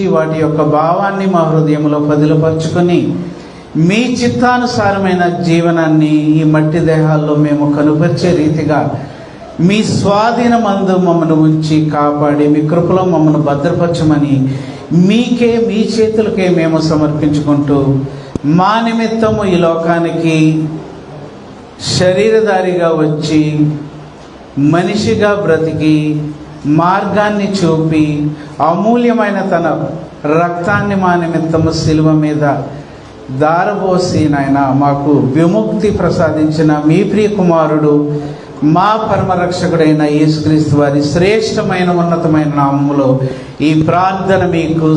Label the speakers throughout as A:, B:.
A: వాటి యొక్క భావాన్ని మా హృదయంలో పదిలపరుచుకొని మీ చిత్తానుసారమైన జీవనాన్ని ఈ మట్టి దేహాల్లో మేము కనుపరిచే రీతిగా మీ స్వాధీనమందు మమ్మల్ని ఉంచి కాపాడి మీ కృపలో మమ్మల్ని భద్రపరచమని మీకే మీ చేతులకే మేము సమర్పించుకుంటూ మా నిమిత్తము ఈ లోకానికి శరీరధారిగా వచ్చి మనిషిగా బ్రతికి మార్గాన్ని చూపి అమూల్యమైన తన రక్తాన్ని మా నిమిత్తము శిలువ మీద దారబోసి నాయన మాకు విముక్తి ప్రసాదించిన మీ ప్రియ కుమారుడు మా పరమరక్షకుడైన యేసుక్రీస్తు వారి శ్రేష్టమైన ఉన్నతమైన నామములో ఈ ప్రార్థన మీకు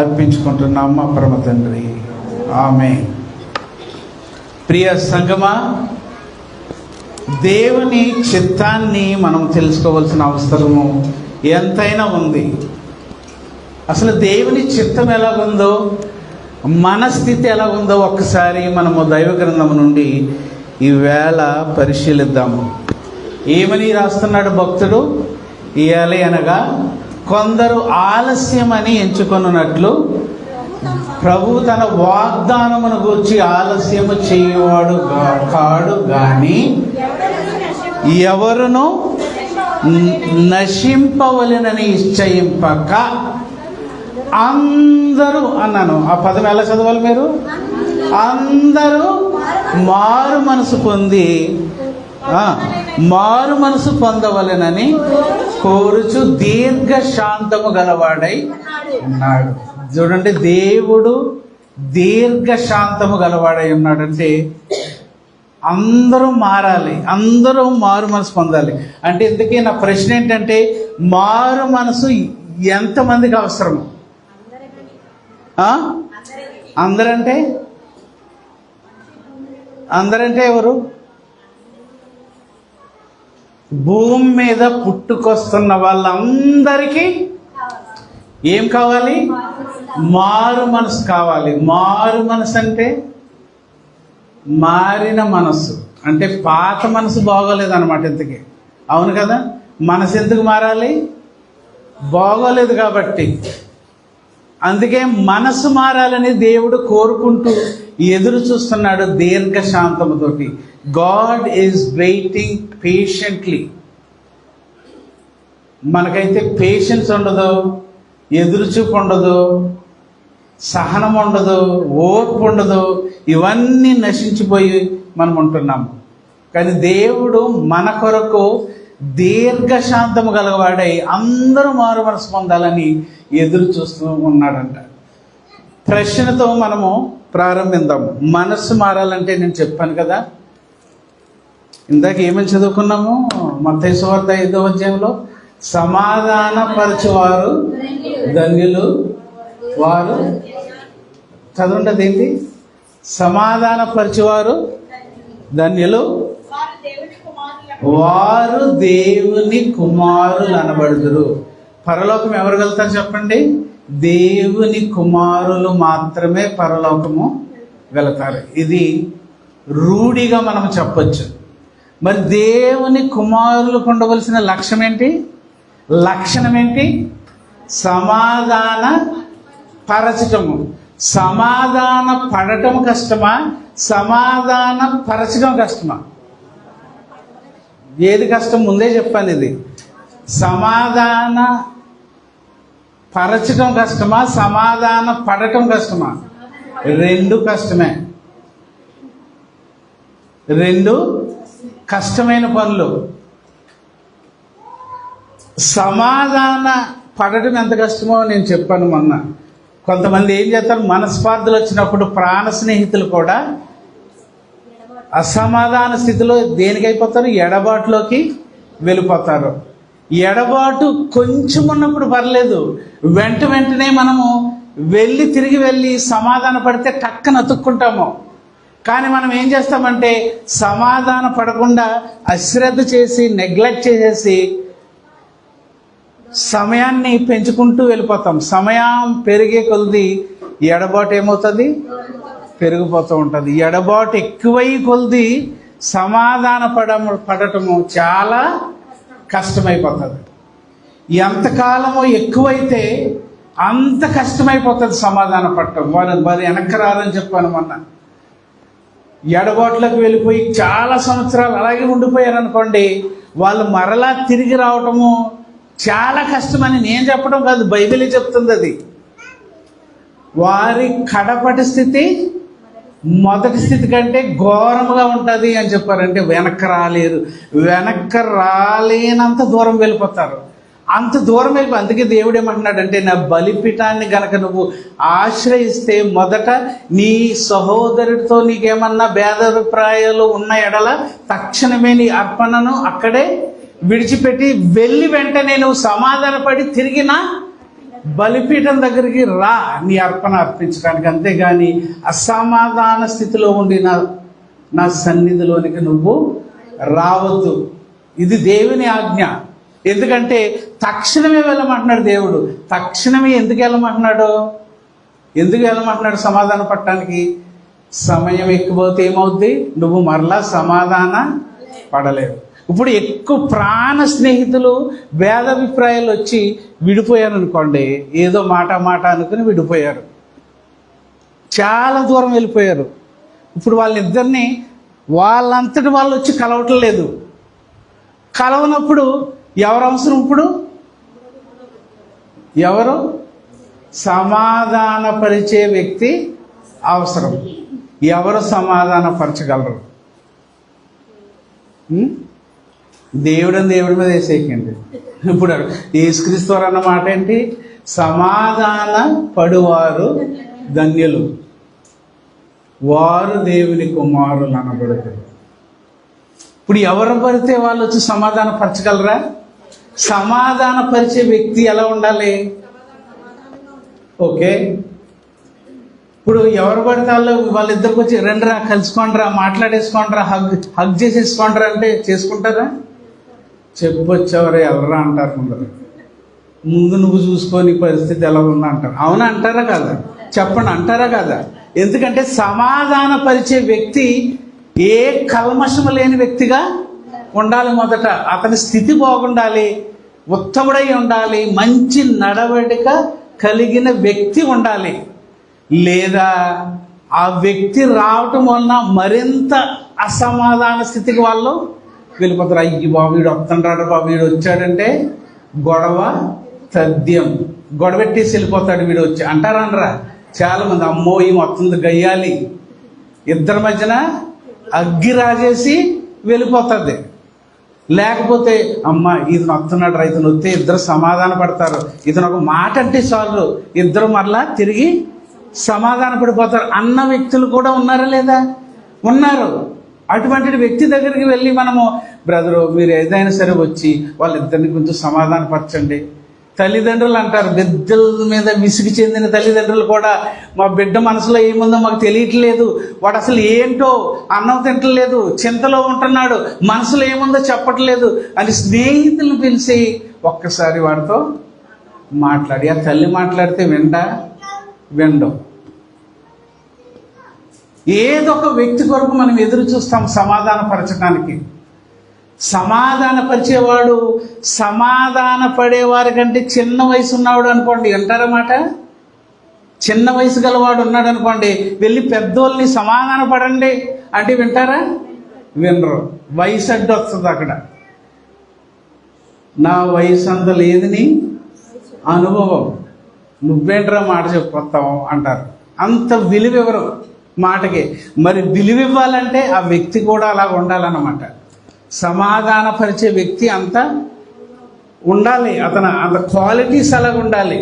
A: అర్పించుకుంటున్నాం మా పరమ తండ్రి. ఆమేన్. ప్రియ సంగమా, దేవుని చిత్తాన్ని మనం తెలుసుకోవాల్సిన అవసరము ఎంతైనా ఉంది. అసలు దేవుని చిత్తం ఎలాగుందో, మన స్థితి ఎలాగుందో ఒక్కసారి మనము దైవ గ్రంథం నుండి ఈవేళ పరిశీలిద్దాము. ఏమని రాస్తున్నాడు భక్తుడు? ఇయాలి అనగా కొందరు ఆలస్యమని ఎంచుకొనున్నట్లు ప్రభు తన వాగ్దానమును గూర్చి ఆలస్యము చేయవాడు కాడు గాని ఎవరును నశింపవలెనని నిశ్చయింపక అందరూ అన్నాను. ఆ పదం ఎలా చదవాలి మీరు? అందరూ మారు మనసు పొందవలెనని కోరుచు దీర్ఘశాంతము గలవాడై ఉన్నాడు. చూడండి, దేవుడు దీర్ఘశాంతము గలవాడై ఉన్నాడంటే అందరూ మారాలి, అందరూ మారు మనసు పొందాలి. అంటే ఇందుకే నా ప్రశ్న ఏంటంటే, మారు మనసు ఎంతమందికి అవసరము? అందరంటే ఎవరు? భూమి మీద పుట్టుకొస్తున్న వాళ్ళందరికీ ఏం కావాలి? మారు మనసు కావాలి. మారు మనసు అంటే మారిన మనసు, అంటే పాత మనసు బాగోలేదు అనమాట. ఇంతకీ అవును కదా? మనసు ఎందుకు మారాలి? బాగోలేదు కాబట్టి. అందుకే మనసు మారాలని దేవుడు కోరుకుంటూ ఎదురు చూస్తున్నాడు దీర్ఘశాంతముతోటి. God is waiting patiently. మనకైతే పేషెన్స్ ఉండదు, ఎదురుచూపు ఉండదు, సహనం ఉండదు, ఓర్పు ఉండదు. ఇవన్నీ నశించిపోయి మనం ఉంటున్నాము. కానీ దేవుడు మన కొరకు దీర్ఘశాంతము గలవాడై అందరూ మారు మనసు పొందాలని ఎదురు చూస్తూ ఉన్నాడంట. ప్రశ్నతో మనము ప్రారంభిద్దాము. మనస్సు మారాలంటే నేను చెప్పాను కదా, ఇందాక ఏమని చదువుకున్నాము? మత్తయి సువార్త 5వ అధ్యాయంలో సమాధానపరచువారు ధన్యులు వారు. చదవండి, అదేంటి? సమాధానపరచువారు ధన్యులు వారు దేవుని కుమారులు అనబడుదురు. పరలోకం ఎవరు వెళ్తారు చెప్పండి? దేవుని కుమారులు మాత్రమే పరలోకము వెళతారు. ఇది రూఢిగా మనం చెప్పొచ్చు. మరి దేవుని కుమారులకు ఉండవలసిన లక్ష్యం ఏంటి? లక్షణం ఏంటి? సమాధాన పరచటము. సమాధాన పడటం కష్టమా? సమాధాన పరచడం కష్టమా? ఏది కష్టం? ముందే చెప్పాను. ఇది సమాధాన పరచడం కష్టమా? సమాధాన పడటం కష్టమా? రెండు కష్టమే. రెండు కష్టమైన పనులు. సమాధాన పడటం ఎంత కష్టమో నేను చెప్పాను మొన్న. కొంతమంది ఏం చేస్తారు, మనస్పార్థులు వచ్చినప్పుడు ప్రాణ స్నేహితులు కూడా అసమాధాన స్థితిలో దేనికైపోతారు? ఎడబాటులోకి వెళ్ళిపోతారు. ఎడబాటు కొంచెం ఉన్నప్పుడు పర్లేదు, వెంటనే మనము తిరిగి వెళ్ళి సమాధాన పడితే టక్కన అతుక్కుంటాము. కానీ మనం ఏం చేస్తామంటే సమాధాన పడకుండా అశ్రద్ధ చేసి, నెగ్లెక్ట్ చేసేసి సమయాన్ని పెంచుకుంటూ వెళ్ళిపోతాం. సమయం పెరిగే కొలది ఎడబాటు ఏమవుతుంది? పెరిగిపోతూ ఉంటుంది. ఎడబాటు ఎక్కువై కొలది సమాధాన పడటము చాలా కష్టమైపోతుంది. ఎంతకాలమో ఎక్కువైతే అంత కష్టమైపోతుంది సమాధాన పడటం. వారు వెనక్కి రారని చెప్పాను మొన్న. ఎడబాట్లకు వెళ్ళిపోయి చాలా సంవత్సరాలు అలాగే ఉండిపోయారు అనుకోండి, వాళ్ళు మరలా తిరిగి రావటము చాలా కష్టమని నేను చెప్పడం కాదు, బైబిలే చెప్తుంది. అది వారి కడపటి స్థితి మొదటి స్థితి కంటే ఘోరముగా ఉంటుంది అని చెప్పారు. అంటే వెనక్కి రాలేరు, వెనక్కి రాలేనంత దూరం వెళ్ళిపోతారు. అంత దూరం వెళ్ళిపో. అందుకే దేవుడు ఏమంటున్నాడంటే, నా బలిపీఠాన్ని గనక నువ్వు ఆశ్రయిస్తే మొదట నీ సహోదరుడితో నీకేమన్నా భేదాభిప్రాయాలు ఉన్న ఎడల తక్షణమే నీ అర్పణను అక్కడే విడిచిపెట్టి వెళ్ళి వెంటనే నువ్వు సమాధానపడి తిరిగిన బలిపీఠం దగ్గరికి రా నీ అర్పణ అర్పించడానికి. అంతేగాని అసమాధాన స్థితిలో ఉండి నా సన్నిధిలోనికి నువ్వు రావద్దు. ఇది దేవుని ఆజ్ఞ. ఎందుకంటే తక్షణమే వెళ్ళమంటున్నాడు దేవుడు. తక్షణమే ఎందుకు వెళ్ళమంటున్నాడు? సమాధాన పడటానికి. సమయం ఎక్కువైతే ఏమవుద్ది? నువ్వు మరలా సమాధాన పడలేవు. ఇప్పుడు ఎక్కువ ప్రాణ స్నేహితులు భేదాభిప్రాయాలు వచ్చి విడిపోయారు అనుకోండి, ఏదో మాట అనుకుని విడిపోయారు, చాలా దూరం వెళ్ళిపోయారు. ఇప్పుడు వాళ్ళిద్దరిని వాళ్ళంతటి వాళ్ళు వచ్చి కలవటం లేదు. కలవనప్పుడు ఎవరు అవసరం? ఇప్పుడు ఎవరు? సమాధానపరిచే వ్యక్తి అవసరం. ఎవరు సమాధానపరచగలరు? దేవుడి మీద వేసేయకండి. ఇప్పుడు యేసుక్రీస్తు వారు అన్న మాట ఏంటి? సమాధాన పడువారు ధన్యులు, వారు దేవుని కుమారులు అనబడతారు. ఇప్పుడు ఎవరు పడితే వాళ్ళు వచ్చి సమాధాన పరచగలరా? సమాధాన పరిచే వ్యక్తి ఎలా ఉండాలి? ఓకే, ఇప్పుడు ఎవరు పడితే వాళ్ళిద్దరికి వచ్చి రండిరా, కలుసుకోండిరా, మాట్లాడేసుకోండిరా, హగ్ చేసేసుకోండిరా అంటే చేసుకుంటారా? చెప్పొచ్చేవారు ఎవరా అంటారు. ముందు నువ్వు చూసుకొని పరిస్థితి ఎలా ఉందా అంటారు. అవునా అంటారా కదా? చెప్పండి, అంటారా కదా? ఎందుకంటే సమాధాన పరిచే వ్యక్తి ఏ కల్మషము లేని వ్యక్తిగా ఉండాలి. మొదట అతని స్థితి బాగుండాలి, ఉత్తముడై ఉండాలి, మంచి నడవడిక కలిగిన వ్యక్తి ఉండాలి. లేదా ఆ వ్యక్తి రావటం వలన మరింత అసమాధాన స్థితికి వాళ్ళు వెళ్ళిపోతారు. అయ్యి బాబు వీడు వస్తుంటాడు, బాబు వీడు వచ్చాడంటే గొడవ తథ్యం, గొడవెట్టేసి వెళ్ళిపోతాడు వీడు వచ్చి అంటారనరా చాలా మంది. అమ్మో ఈ మొత్తం గయ్యాలి, ఇద్దరి మధ్యన అగ్గి రాజేసి వెళ్ళిపోతుంది. లేకపోతే అమ్మ ఇతను వస్తున్నాడు రా, ఇతను వస్తే ఇద్దరు సమాధాన పడతారు, ఇతను ఒక మాట అంటే చాలు ఇద్దరు మరలా తిరిగి సమాధాన పడిపోతారు అన్న వ్యక్తులు కూడా ఉన్నారా లేదా? ఉన్నారు. అటువంటి వ్యక్తి దగ్గరికి వెళ్ళి మనము, బ్రదరు మీరు ఏదైనా సరే వచ్చి వాళ్ళిద్దరిని కొంచెం సమాధానపరచండి. తల్లిదండ్రులు అంటారు, బిడ్డల మీద విసుగు చెందిన తల్లిదండ్రులు కూడా, మా బిడ్డ మనసులో ఏముందో మాకు తెలియట్లేదు, వాడు అసలు ఏంటో అన్నం తింటలేదు, చింతలో ఉంటున్నాడు, మనసులో ఏముందో చెప్పట్లేదు అని స్నేహితులను పిలిచి ఒక్కసారి వాడితో మాట్లాడి, ఆ తల్లి మాట్లాడితే వినడం. ఏదో ఒక వ్యక్తి కొరకు మనం ఎదురు చూస్తాం సమాధానపరచడానికి. సమాధానపరిచేవాడు సమాధాన పడేవారి కంటే చిన్న వయసు ఉన్నవాడు అనుకోండి వింటారన్నమాట. చిన్న వయసు గలవాడు ఉన్నాడు అనుకోండి, వెళ్ళి పెద్దోళ్ళని సమాధాన పడండి అంటే వింటారా? వినరు. వయసు అడ్డు వస్తుంది అక్కడ. నా వయసు అంత లేదని అనుభవం, నువ్వేంట్రా మాట చెప్పొస్తావు అంటారు. అంత విలువ ఎవరు మాటకి. మరి విలువ ఇవ్వాలంటే ఆ వ్యక్తి కూడా అలా ఉండాలన్నమాట. సమాధానపరిచే వ్యక్తి అంత ఉండాలి, అతను అంత క్వాలిటీస్ అలాగ ఉండాలి.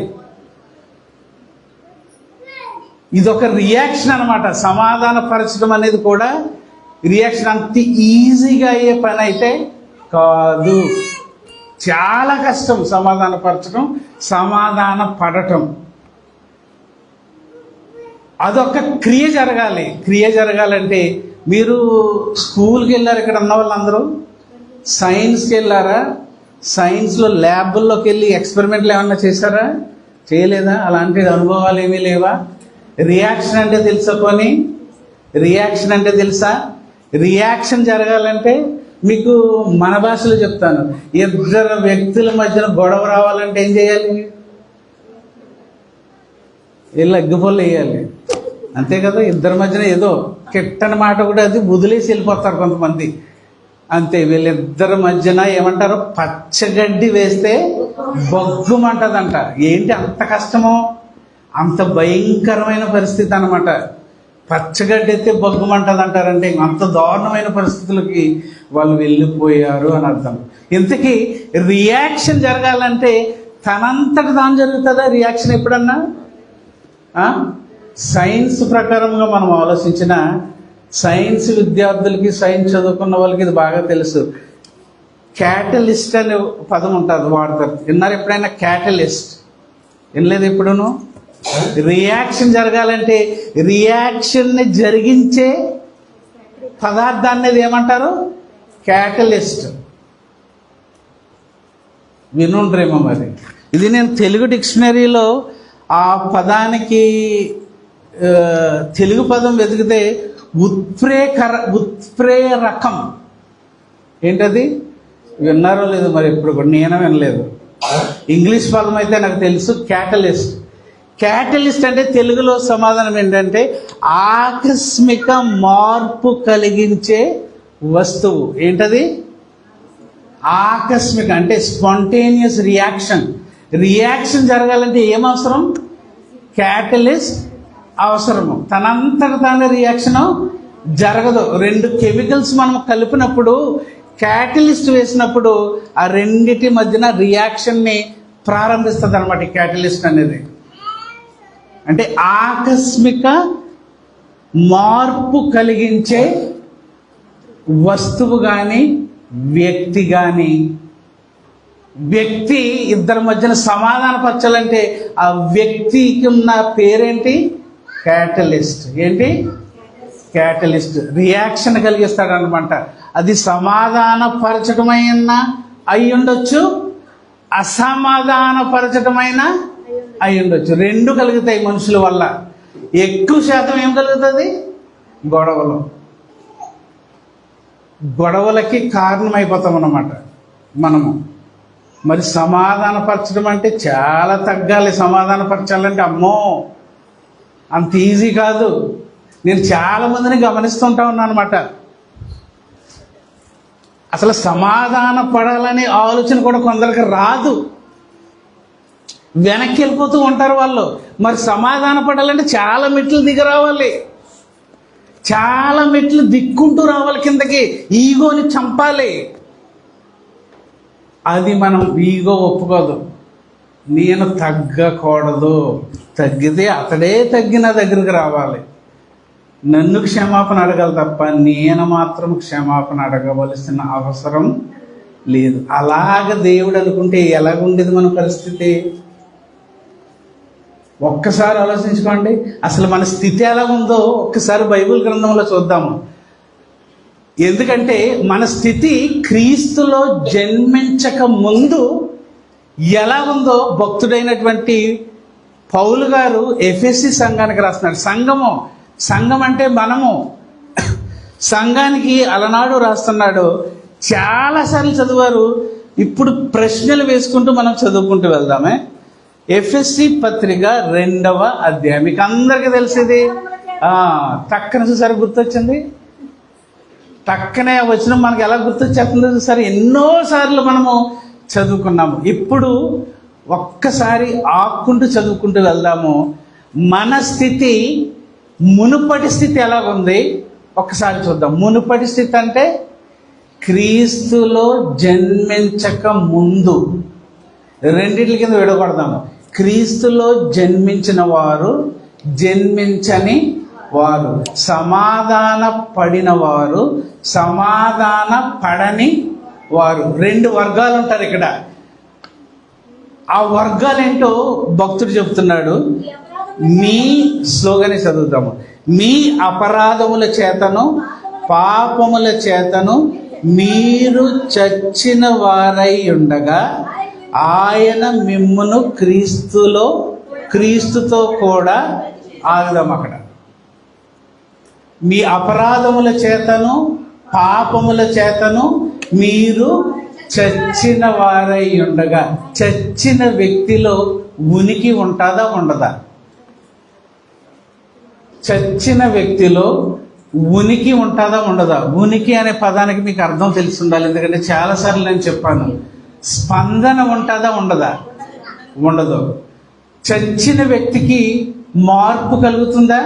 A: ఇదొక రియాక్షన్ అనమాట. సమాధానపరచడం అనేది కూడా రియాక్షన్. అంత ఈజీగా అయ్యే పని అయితే కాదు, చాలా కష్టం సమాధానపరచడం, సమాధాన పడటం. అదొక క్రియ జరగాలి. క్రియ జరగాలంటే మీరు స్కూల్కి వెళ్ళారు, ఇక్కడ ఉన్న వాళ్ళందరూ సైన్స్కి వెళ్ళారా? సైన్స్లో ల్యాబుల్లోకి వెళ్ళి ఎక్స్పెరిమెంట్లు ఏమన్నా చేశారా? చేయలేదా? అలాంటి అనుభవాలు ఏమీ లేవా? రియాక్షన్ అంటే తెలుసా? రియాక్షన్ అంటే తెలుసా? రియాక్షన్ జరగాలంటే మీకు మన భాషలో చెప్తాను, ఇద్దరు వ్యక్తుల మధ్యన గొడవ రావాలంటే ఏం చేయాలి? వీళ్ళు అగ్గిపొల్లు వేయాలి, అంతే కదా. ఇద్దరి మధ్యన ఏదో కిట్టని మాట కూడా అది వదిలేసి వెళ్ళిపోతారు కొంతమంది, అంతే. వీళ్ళిద్దరి మధ్యన ఏమంటారు, పచ్చగడ్డి వేస్తే బొగ్గుమంటదంట. ఏంటి అంత కష్టమో, అంత భయంకరమైన పరిస్థితి అన్నమాట. పచ్చగడ్డి అయితే బొగ్గుమంటది అంటారంటే అంత దారుణమైన పరిస్థితులకి వాళ్ళు వెళ్ళిపోయారు అని అర్థం. ఇంతకీ రియాక్షన్ జరగాలంటే తనంతట తాను జరుగుతుందా రియాక్షన్ ఎప్పుడన్నా? సైన్స్ ప్రకారంగా మనం ఆలోచించిన, సైన్స్ విద్యార్థులకి, సైన్స్ చదువుకున్న వాళ్ళకి ఇది బాగా తెలుసు. క్యాటలిస్ట్ అనే పదం ఉంటుంది, వాడతారు. విన్నారు ఎప్పుడైనా క్యాటలిస్ట్? వినలేదు ఎప్పుడును? రియాక్షన్ జరగాలంటే రియాక్షన్ని జరిగించే పదార్థాన్ని ఏమంటారు? క్యాటలిస్ట్. వినుండ్రేమో మరి. ఇది నేను తెలుగు డిక్షనరీలో ఆ పదానికి తెలుగు పదం వెతికితే ఉత్ప్రేరకం. ఏంటది? విన్నారో లేదు మరి, ఎప్పుడు కూడా నేను వినలేదు. ఇంగ్లీష్ పదం అయితే నాకు తెలుసు, క్యాటలిస్ట్. క్యాటలిస్ట్ అంటే తెలుగులో సమాధానం ఏంటంటే ఆకస్మిక మార్పు కలిగించే వస్తువు. ఏంటది? ఆకస్మిక అంటే స్పాంటేనియస్ రియాక్షన్. రియాక్షన్ జరగాలంటే ఏమవసరం? క్యాటలిస్ట్ అవసరము. తనంతట తానే రియాక్షన్ జరగదు. రెండు కెమికల్స్ మనం కలిపినప్పుడు, క్యాటలిస్ట్ వేసినప్పుడు ఆ రెండిటి మధ్యన రియాక్షన్ని ప్రారంభిస్తుంది అనమాట. క్యాటలిస్ట్ అనేది అంటే ఆకస్మిక మార్పు కలిగించే వస్తువు కానీ వ్యక్తి కానీ. వ్యక్తి ఇద్దరి మధ్యన సమాధానపరచాలంటే ఆ వ్యక్తికి ఉన్న పేరేంటి? క్యాటలిస్ట్. ఏంటి? క్యాటలిస్ట్. రియాక్షన్ కలిగిస్తాడు అనమాట. అది సమాధానపరచటమైనా అయి ఉండొచ్చు, అసమాధానపరచటమైనా అయి ఉండొచ్చు. రెండు కలుగుతాయి మనుషుల వల్ల. ఎక్కువ శాతం ఏం కలుగుతుంది? గొడవలు. గొడవలకి కారణమైపోతాం అన్నమాట మనము. మరి సమాధానపరచడం అంటే చాలా తగ్గాలి. సమాధానపరచాలంటే అమ్మో అంత ఈజీ కాదు. నేను చాలా మందిని గమనిస్తుంటా ఉన్నాను అనమాట. అసలు సమాధాన పడాలనే ఆలోచన కూడా కొందరికి రాదు, వెనక్కి వెళ్ళిపోతూ ఉంటారు వాళ్ళు. మరి సమాధాన పడాలంటే చాలా మెట్లు దిగి రావాలి, చాలా మెట్లు దిక్కుంటూ రావాలి కిందకి. ఈగోని చంపాలి. అది మనం ఈగో ఒప్పుకోదు. నేను తగ్గకూడదు, తగ్గితే అతడే తగ్గిన దగ్గరికి రావాలి. నన్ను క్షమాపణ అడగాలి తప్ప నేను మాత్రం క్షమాపణ అడగవలసిన అవసరం లేదు. అలాగ దేవుడు అనుకుంటే ఎలాగుండేది మన పరిస్థితి? ఒక్కసారి ఆలోచించుకోండి. అసలు మన స్థితి ఎలా ఉందో ఒక్కసారి బైబిల్ గ్రంథంలో చూద్దాము. ఎందుకంటే మన స్థితి క్రీస్తులో జన్మించక ముందు ఎలా ఉందో భక్తుడైనటువంటి పౌలు గారు ఎఫెసీ సంఘానికి రాస్తున్నాడు. సంఘం అంటే మనము. సంఘానికి అలనాడు రాస్తున్నాడు. చాలాసార్లు చదివారు. ఇప్పుడు ప్రశ్నలు వేసుకుంటూ మనం చదువుకుంటూ వెళ్దామే. ఎఫెసీ పత్రిక 2వ అధ్యాయం. మీకు అందరికీ తెలిసేది. టక్కన చూసారు గుర్తొచ్చింది. టక్కనే వచ్చిన మనకి ఎలా గుర్తొచ్చేస్తుందో చూసారు. ఎన్నోసార్లు మనము చదువుకున్నాము. ఇప్పుడు ఒక్కసారి ఆక్కుంటూ చదువుకుంటూ వెళ్దాము. మన స్థితి మునుపటి స్థితి ఎలా ఉంది ఒక్కసారి చూద్దాం. మునుపటి స్థితి అంటే క్రీస్తులో జన్మించక ముందు. రెండింటి కింద విడగొడదాము. క్రీస్తులో జన్మించిన వారు, జన్మించని వారు, సమాధాన పడిన వారు, సమాధాన పడని వారు. రెండు వర్గాలు ఉంటారు ఇక్కడ. ఆ వర్గాలేంటో భక్తుడు చెప్తున్నాడు. మీ స్లోగనే చదువుతాము. మీ అపరాధముల చేతను పాపముల చేతను మీరు చచ్చిన వారై ఉండగా ఆయన మిమ్మును క్రీస్తుతో కూడా ఆగుదాం. అక్కడ మీ అపరాధముల చేతను పాపముల చేతను మీరు చచ్చిన వారై ఉండగా. చచ్చిన వ్యక్తిలో ఉనికి ఉంటుందా ఉండదా? చచ్చిన వ్యక్తిలో ఉనికి ఉంటుందా ఉండదా? ఉనికి అనే పదానికి మీకు అర్థం తెలిసి ఉండాలి. ఎందుకంటే చాలాసార్లు నేను చెప్పాను, స్పందన ఉంటుందా ఉండదా? ఉండదు. చచ్చిన వ్యక్తికి మార్పు కలుగుతుందా?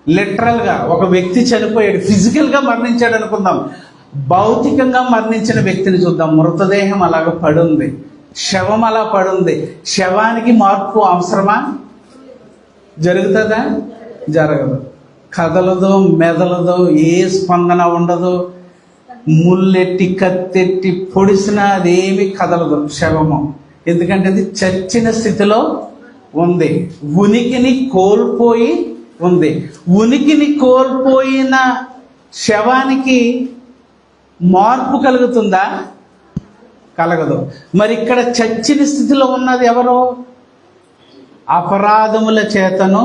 A: లిటరల్గా ఒక వ్యక్తి చనిపోయాడు, ఫిజికల్గా మరణించాడు అనుకుందాం. భౌతికంగా మరణించిన వ్యక్తిని చూద్దాం. మృతదేహం అలాగ పడుంది, శవం అలా పడుంది. శవానికి మార్పు అవసరమా? జరుగుతుందా? జరగదు. కదలదు, మెదలదు, ఏ స్పందన ఉండదు. ముల్లెట్టి కత్తెట్టి పొడిసినా అదేమి కదలదు శవము. ఎందుకంటే అది చచ్చిన స్థితిలో ఉంది, ఉనికిని కోల్పోయి ఉంది. ఉనికిని కోల్పోయిన శవానికి మార్పు కలుగుతుందా? కలగదు. మరి ఇక్కడ చచ్చిన స్థితిలో ఉన్నది ఎవరు? అపరాధముల చేతను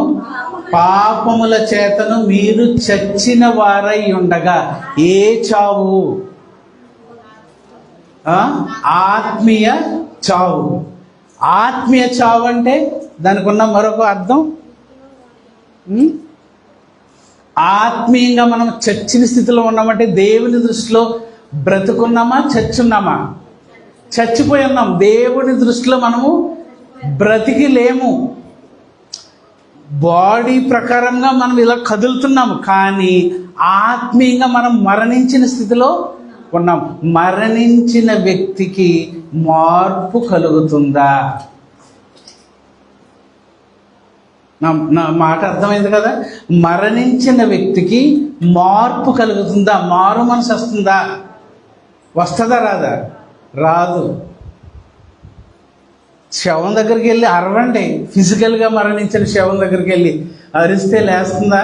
A: పాపముల చేతను మీరు చచ్చిన వారై ఉండగా. ఏ చావు? ఆత్మీయ చావు. ఆత్మీయ చావు అంటే దానికి ఉన్న మరొక అర్థం, ఆత్మీయంగా మనం చచ్చిన స్థితిలో ఉన్నామంటే దేవుని దృష్టిలో బ్రతుకున్నామా చచ్చున్నామా? చచ్చిపోయి ఉన్నాం. దేవుని దృష్టిలో మనము బ్రతికి లేము. బాడీ ప్రకారంగా మనం ఇలా కదులుతున్నాము, కానీ ఆత్మీయంగా మనం మరణించిన స్థితిలో ఉన్నాం. మరణించిన వ్యక్తికి మార్పు కలుగుతుందా? నా మాట అర్థమైంది కదా? మరణించిన వ్యక్తికి మార్పు కలుగుతుందా? మారు మనసు వస్తుందా? వస్తుందా రాదా? రాదు. శవం దగ్గరికి వెళ్ళి అరవండి. ఫిజికల్గా మరణించిన శవం దగ్గరికి వెళ్ళి అరిస్తే లేస్తుందా?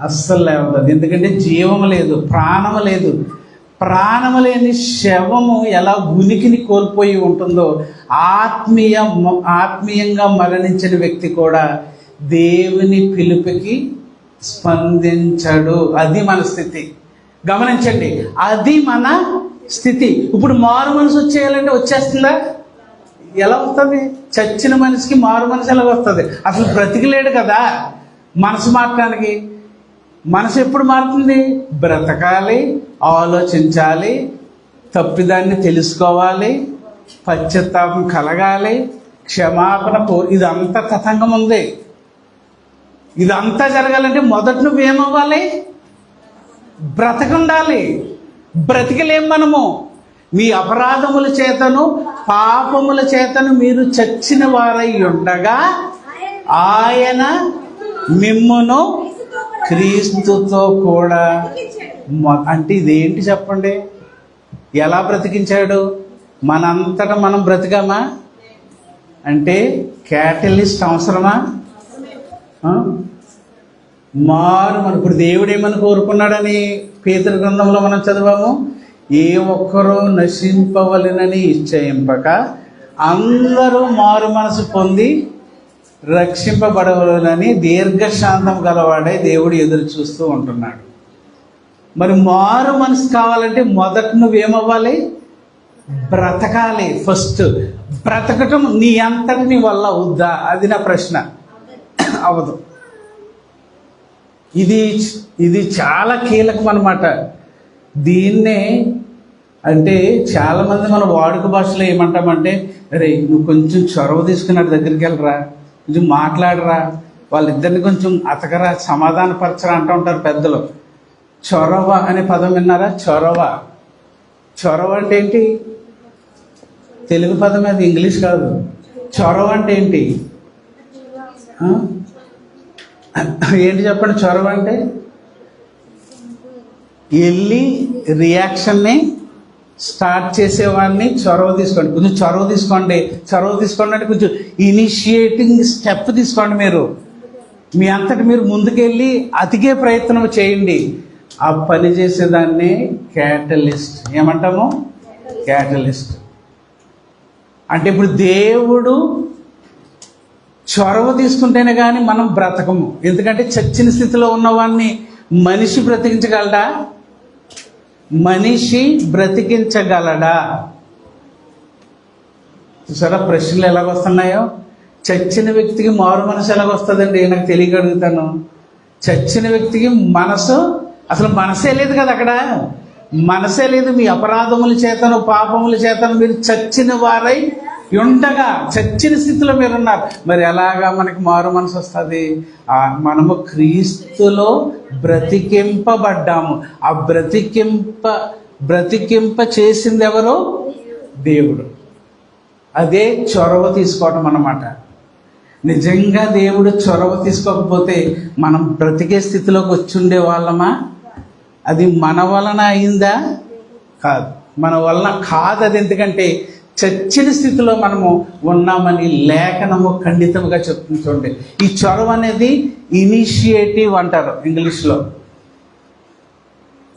A: అస్సలు లేవదు. ఎందుకంటే జీవము లేదు, ప్రాణము లేదు. ప్రాణము లేని శవము ఎలా ఉనికిని కోల్పోయి ఉంటుందో ఆత్మీయంగా మరణించిన వ్యక్తి కూడా దేవుని పిలుపుకి స్పందించడు. అది మన స్థితి. గమనించండి, అది మన స్థితి. ఇప్పుడు మారు మనసు వచ్చేయాలంటే వచ్చేస్తుందా? ఎలా వస్తుంది? చచ్చిన మనిషికి మారు మనసు ఎలా వస్తుంది? అసలు బ్రతికలేడు కదా మనసు మారటానికి. మనసు ఎప్పుడు మారుతుంది? బ్రతకాలి, ఆలోచించాలి, తప్పిదాన్ని తెలుసుకోవాలి, పశ్చాత్తాపం కలగాలి, క్షమాపణ ఇదంతా తతంగం ఉంది. ఇదంతా జరగాలంటే మొదట నువ్వేమవ్వాలి? బ్రతకుండాలి. బ్రతికలేం మనము. మీ అపరాధముల చేతను పాపముల చేతను మీరు చచ్చిన వారై ఉండగా ఆయన మిమ్మును క్రీస్తుతో కూడా. అంటే ఇదేంటి చెప్పండి? ఎలా బ్రతికించాడు? మనంతటా మనం బ్రతికామా? అంటే క్యాటలిస్ట్ అవసరమా? మన ఇప్పుడు దేవుడు ఏమని కోరుకున్నాడని పేతురు గ్రంథంలో మనం చదివాము. ఏ ఒక్కరూ నశింపవలెనని ఇచ్చయింపక అందరూ మారు మనసు పొంది రక్షింపబడవలెనని దీర్ఘశాంతం గలవాడే దేవుడు ఎదురు చూస్తూ ఉంటున్నాడు. మరి మారు మనసు కావాలంటే మొదట నువ్వేమవ్వాలి? బ్రతకాలి. ఫస్ట్ బ్రతకటం నీ అంతటి నీ వల్ల అవుద్దా? అది నా ప్రశ్న. అవదు. ఇది చాలా కీలకం అన్నమాట. దీన్నే అంటే చాలామంది మన వాడుక భాషలో ఏమంటామంటే, అరే నువ్వు కొంచెం చొరవ తీసుకున్నాడు దగ్గరికి వెళ్ళరా, కొంచెం మాట్లాడరా, వాళ్ళిద్దరిని కొంచెం అతకరా, సమాధానపరచరా అంటూ ఉంటారు పెద్దలు. చొరవ అనే పదం విన్నారా? చొరవ అంటే ఏంటి? తెలుగు పదం, అది ఇంగ్లీష్ కాదు. చొరవ అంటే ఏంటి? ఏంటి చెప్పండి? చొరవ అంటే వెళ్ళి రియాక్షన్ని స్టార్ట్ చేసేవాడిని చొరవ తీసుకోండి. కొంచెం చొరవ తీసుకోండి అంటే కొంచెం ఇనిషియేటింగ్ స్టెప్ తీసుకోండి. మీరు మీ అంతటి మీరు ముందుకెళ్ళి అతికే ప్రయత్నం చేయండి. ఆ పని చేసేదాన్ని క్యాటలిస్ట్ ఏమంటాము? క్యాటలిస్ట్. అంటే ఇప్పుడు దేవుడు చొరవ తీసుకుంటేనే కానీ మనం బ్రతకము. ఎందుకంటే చచ్చిన స్థితిలో ఉన్నవాడిని మనిషి బ్రతికించగలడా? మనిషి బ్రతికించగలడా? చూసారా ప్రశ్నలు ఎలాగొస్తున్నాయో. చచ్చిన వ్యక్తికి మారు మనసు ఎలాగొస్తుందండి? నాకు తెలియక అడుగుతాను. చచ్చిన వ్యక్తికి మనసు, అసలు మనసే లేదు కదా అక్కడ, మనసే లేదు. మీ అపరాధముల చేతను పాపముల చేతను మీరు చచ్చిన వారై ఉండగా, చచ్చిన స్థితిలో మీరున్నారు. మరి ఎలాగా మనకి మారు మనసు వస్తుంది? మనము క్రీస్తులో బ్రతికింపబడ్డాము. ఆ బ్రతికింప చేసింది ఎవరు? దేవుడు. అదే చొరవ తీసుకోవటం అన్నమాట. నిజంగా దేవుడు చొరవ తీసుకోకపోతే మనం బ్రతికే స్థితిలోకి వచ్చుండే వాళ్ళమా? అది మన వలన అయిందా? కాదు, మన వలన కాదు. అది ఎందుకంటే చచ్చిన స్థితిలో మనము ఉన్నామని లేఖనము ఖండితంగా చెప్తుంది. చూడండి, ఈ చొరవ అనేది ఇనిషియేటివ్ అంటారు ఇంగ్లీష్లో.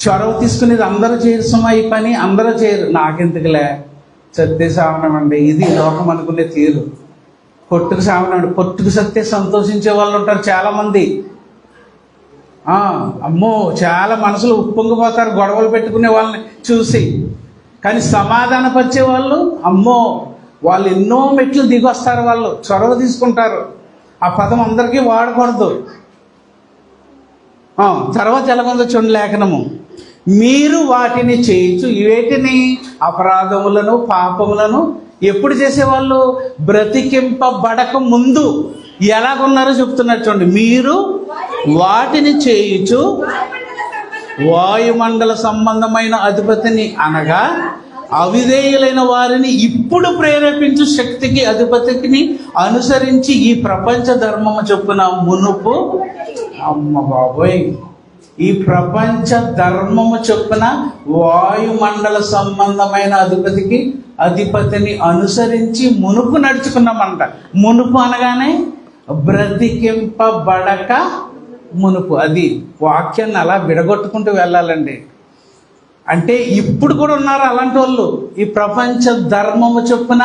A: చొరవ తీసుకునేది అందరూ చేయరు సుమా, ఈ పని అందరూ చేయరు. నాకెందుకులే, సత్తే సావనమండి, ఇది లోకం అనుకునే తీరు. పొట్టుకు సావనండి, పొట్టుకు సత్తే సంతోషించే వాళ్ళు ఉంటారు చాలామంది. అమ్మో, చాలా మనసులు ఉప్పొంగిపోతారు గొడవలు పెట్టుకునే వాళ్ళని చూసి. కానీ సమాధానపరిచే వాళ్ళు, అమ్మో, వాళ్ళు ఎన్నో మెట్లు దిగొస్తారు. వాళ్ళు చొరవ తీసుకుంటారు. ఆ పదం అందరికీ వాడకూడదు. తర్వాత ఎలాగొందో చూడండి లేఖనము. మీరు వాటిని చేయొచ్చు. వేటిని? అపరాధములను పాపములను. ఎప్పుడు చేసేవాళ్ళు? బ్రతికింపబడక ముందు ఎలాగున్నారో చెప్తున్నారు చూడండి. మీరు వాటిని చేయొచ్చు వాయుమండల సంబంధమైన అధిపతిని, అనగా అవిధేయులైన వారిని ఇప్పుడు ప్రేరేపించు శక్తికి అధిపతిని అనుసరించి ఈ ప్రపంచ ధర్మము చొప్పున మునుపు, అమ్మ బాబోయ్, ఈ ప్రపంచ ధర్మము చొప్పున వాయుమండల సంబంధమైన అధిపతిని అనుసరించి మునుపు నడుచుకున్నామంట. మునుపు అనగానే బ్రతికింపబడక మునుపు. అది వాక్యాన్ని అలా విడగొట్టుకుంటూ వెళ్ళాలండి. అంటే ఇప్పుడు కూడా ఉన్నారు అలాంటి వాళ్ళు. ఈ ప్రపంచ ధర్మము చొప్పున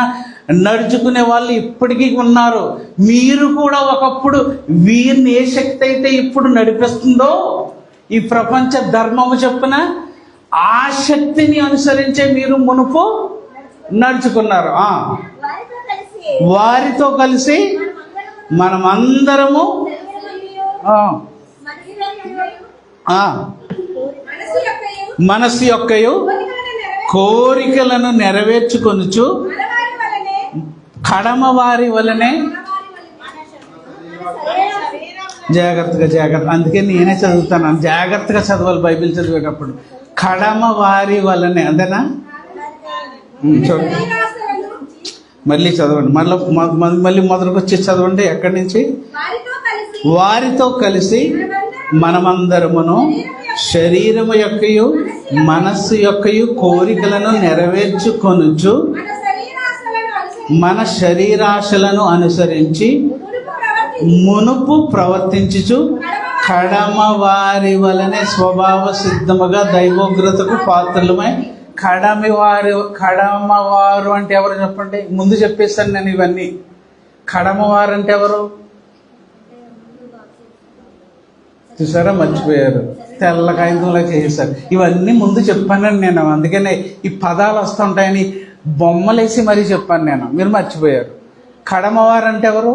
A: నడుచుకునే వాళ్ళు ఇప్పటికీ ఉన్నారు. మీరు కూడా ఒకప్పుడు వీరిని ఏ శక్తి అయితే ఇప్పుడు నడిపిస్తుందో ఈ ప్రపంచ ధర్మము చొప్పున, ఆ శక్తిని అనుసరించే మీరు మునుపు నడుచుకున్నారు. వారితో కలిసి మనమందరము మనసు యొక్కయు కోరికలను నెరవేర్చుకొనుచు కడమ వారి వలనే. జాగ్రత్త. అందుకే నేనే చదువుతాను. జాగ్రత్తగా చదవాలి బైబిల్ చదివేటప్పుడు. కడమ వారి వలనే, అంతేనా? చూడండి, మళ్ళీ చదవండి. మళ్ళీ మొదలుకు వచ్చి చదవండి. ఎక్కడి నుంచి? వారితో కలిసి మనమందరమును శరీరము యొక్కయు మనస్సు యొక్కయు కోరికలను నెరవేర్చుకొనుచు మన శరీరాశలను అనుసరించి మునుపు ప్రవర్తించుచు కడమ వారి వలనే స్వభావ సిద్ధముగా దైవోగ్రతకు పాత్రలమై. కడమవారు అంటే ఎవరు చెప్పండి? ముందు చెప్పేస్తాను నేను ఇవన్నీ. కడమవారు అంటే ఎవరు? చూసారా, మర్చిపోయారు. తెల్ల కాగితంలో చేసేసారు. ఇవన్నీ ముందు చెప్పానని నేను. అందుకనే ఈ పదాలు వస్తుంటాయని బొమ్మలేసి మరీ చెప్పాను నేను. మీరు మర్చిపోయారు. కడమవారు అంటే ఎవరు?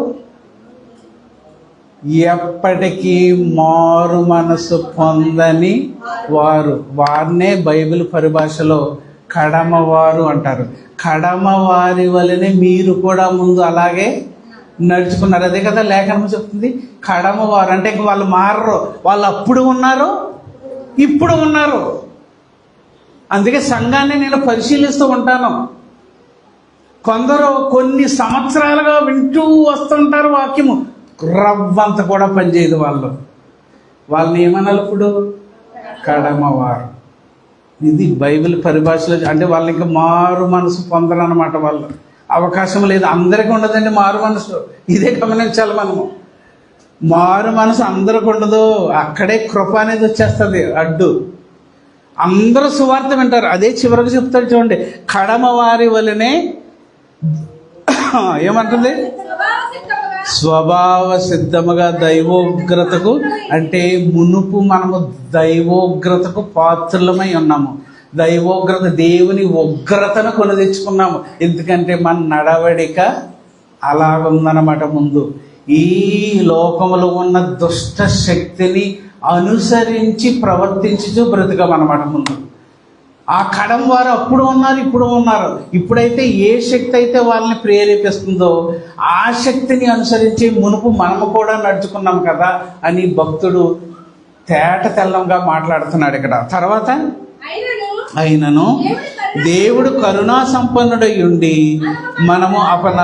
A: ఎప్పటికీ మారు మనసు పొందని వారు. వారినే బైబిల్ పరిభాషలో కడమవారు అంటారు. కడమవారి వలనే మీరు కూడా ముందు అలాగే నడుచుకున్నారు. అదే కదా లేఖనం చెప్తుంది. కడమవారు అంటే ఇంక వాళ్ళు మారరు. వాళ్ళు అప్పుడు ఉన్నారు, ఇప్పుడు ఉన్నారు. అందుకే సంఘాన్ని నేను పరిశీలిస్తూ ఉంటాను. కొందరు కొన్ని సంవత్సరాలుగా వింటూ వస్తుంటారు వాక్యము, రవ్వంత కూడా పనిచేయదు. వాళ్ళని ఏమనాలి ఇప్పుడు? కడమవారు. ఇది బైబిల్ పరిభాషలో. అంటే వాళ్ళు ఇంకా మారు మనసు పొందరన్నమాట. వాళ్ళు అవకాశం లేదు. అందరికీ ఉండదండి మారు మనసు. ఇదే గమనించాలి మనము. మారు మనసు అందరికి ఉండదు. అక్కడే కృప అనేది వచ్చేస్తుంది అడ్డు. అందరూ సువార్త వింటారు. అదే చివరికి చెప్తాడు చూడండి. కడమవారి వలనే ఏమంటుంది? స్వభావ సిద్ధముగా దైవోగ్రతకు. అంటే మునుపు మనము దైవోగ్రతకు పాత్రులమై ఉన్నాము. దైవోగ్రత, దేవుని ఉగ్రతను కొని తెచ్చుకున్నాము. ఎందుకంటే మన నడవడిక అలాగుందన్నమాట. ముందు ఈ లోకములో ఉన్న దుష్ట శక్తిని అనుసరించి ప్రవర్తించుతూ బ్రతకమన్నమాట. ముందు ఆ కడం వారు అప్పుడు ఉన్నారు, ఇప్పుడు ఉన్నారు. ఇప్పుడైతే ఏ శక్తి అయితే వాళ్ళని ప్రేరేపిస్తుందో ఆ శక్తిని అనుసరించి మునుపు మనము కూడా నడుచుకున్నాం కదా అని భక్తుడు తేట తెల్లంగా మాట్లాడుతున్నాడు ఇక్కడ. తర్వాత అయినను దేవుడు కరుణా సంపన్నుడై ఉండి మనము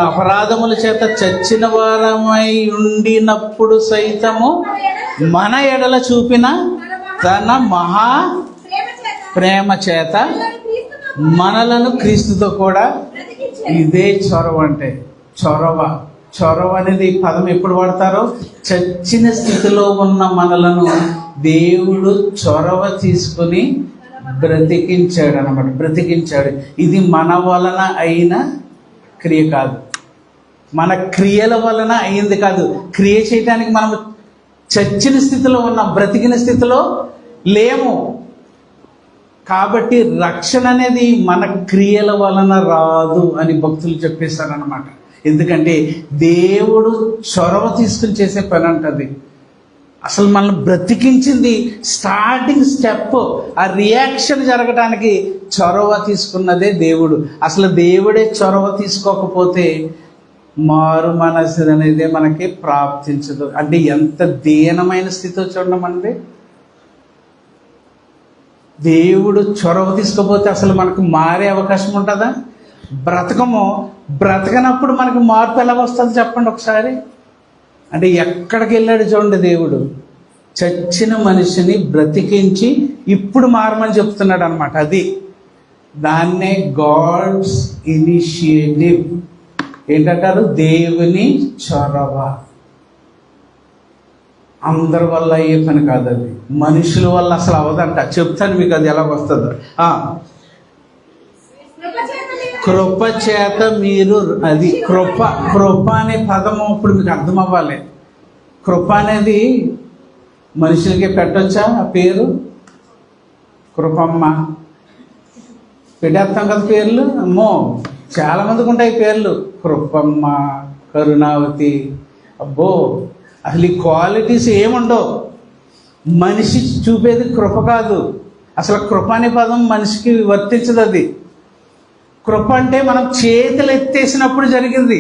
A: అపరాధముల చేత చచ్చిన వారమై ఉండినప్పుడు సైతము మన ఎడల చూపిన తన మహా ప్రేమ చేత మనలను క్రీస్తుతో కూడా, ఇదే చొరవ అంటే చొరవ అనేది పదం ఎప్పుడు వాడతారో, చచ్చిన స్థితిలో ఉన్న మనలను దేవుడు చొరవ తీసుకుని బ్రతికించాడు అన్నమాట. బ్రతికించాడు. ఇది మన వలన అయిన క్రియ కాదు, మన క్రియల వలన అయింది కాదు. క్రియ చేయటానికి మనం చచ్చిన స్థితిలో ఉన్నాం, బ్రతికిన స్థితిలో లేము. కాబట్టి రక్షణ అనేది మన క్రియల వలన రాదు అని భక్తులు చెప్పేశారనమాట. ఎందుకంటే దేవుడు చొరవ తీసుకుని చేసే పని అంటది. అసలు మనల్ని బ్రతికించింది స్టార్టింగ్ స్టెప్, ఆ రియాక్షన్ జరగడానికి చొరవ తీసుకున్నదే దేవుడు. అసలు దేవుడే చొరవ తీసుకోకపోతే మారు మనసు అనేది మనకి ప్రాప్తించదు. అంటే ఎంత దీనమైన స్థితిలో చూడమండి. దేవుడు చొరవ తీసుకోపోతే అసలు మనకు మారే అవకాశం ఉంటుందా? బ్రతకనప్పుడు మనకు మార్పు ఎలా వస్తుంది చెప్పండి ఒకసారి. అంటే ఎక్కడికి వెళ్ళాడు చూడండి దేవుడు, చచ్చిన మనిషిని బ్రతికించి ఇప్పుడు మారమని చెప్తున్నాడు అనమాట. అది దాన్నే గాడ్స్ ఇనిషియేటివ్. ఏంటంటారు? దేవుని చొరవ. అందరి వల్ల అయ్యే పని కాదు అది, మనుషుల వల్ల అసలు అవదంట. చెప్తాను మీకు అది ఎలా వస్తుందో. కృప చేత మీరు, అది కృప అనే పదము ఇప్పుడు మీకు అర్థం అవ్వాలి. కృప అనేది మనుషులకి పెట్టొచ్చా ఆ పేరు? కృపమ్మ పెట్టేస్తాం కదా పేర్లు. అమ్మో చాలా మందికి ఉంటాయి పేర్లు, కృపమ్మ, కరుణావతి. అబ్బో అసలు ఈ క్వాలిటీస్ ఏముండవు. మనిషి చూపేది కృప కాదు. అసలు కృప అనే పదం మనిషికి వర్తించదు. అది కృప అంటే మనం చేతులు ఎత్తేసినప్పుడు జరిగింది.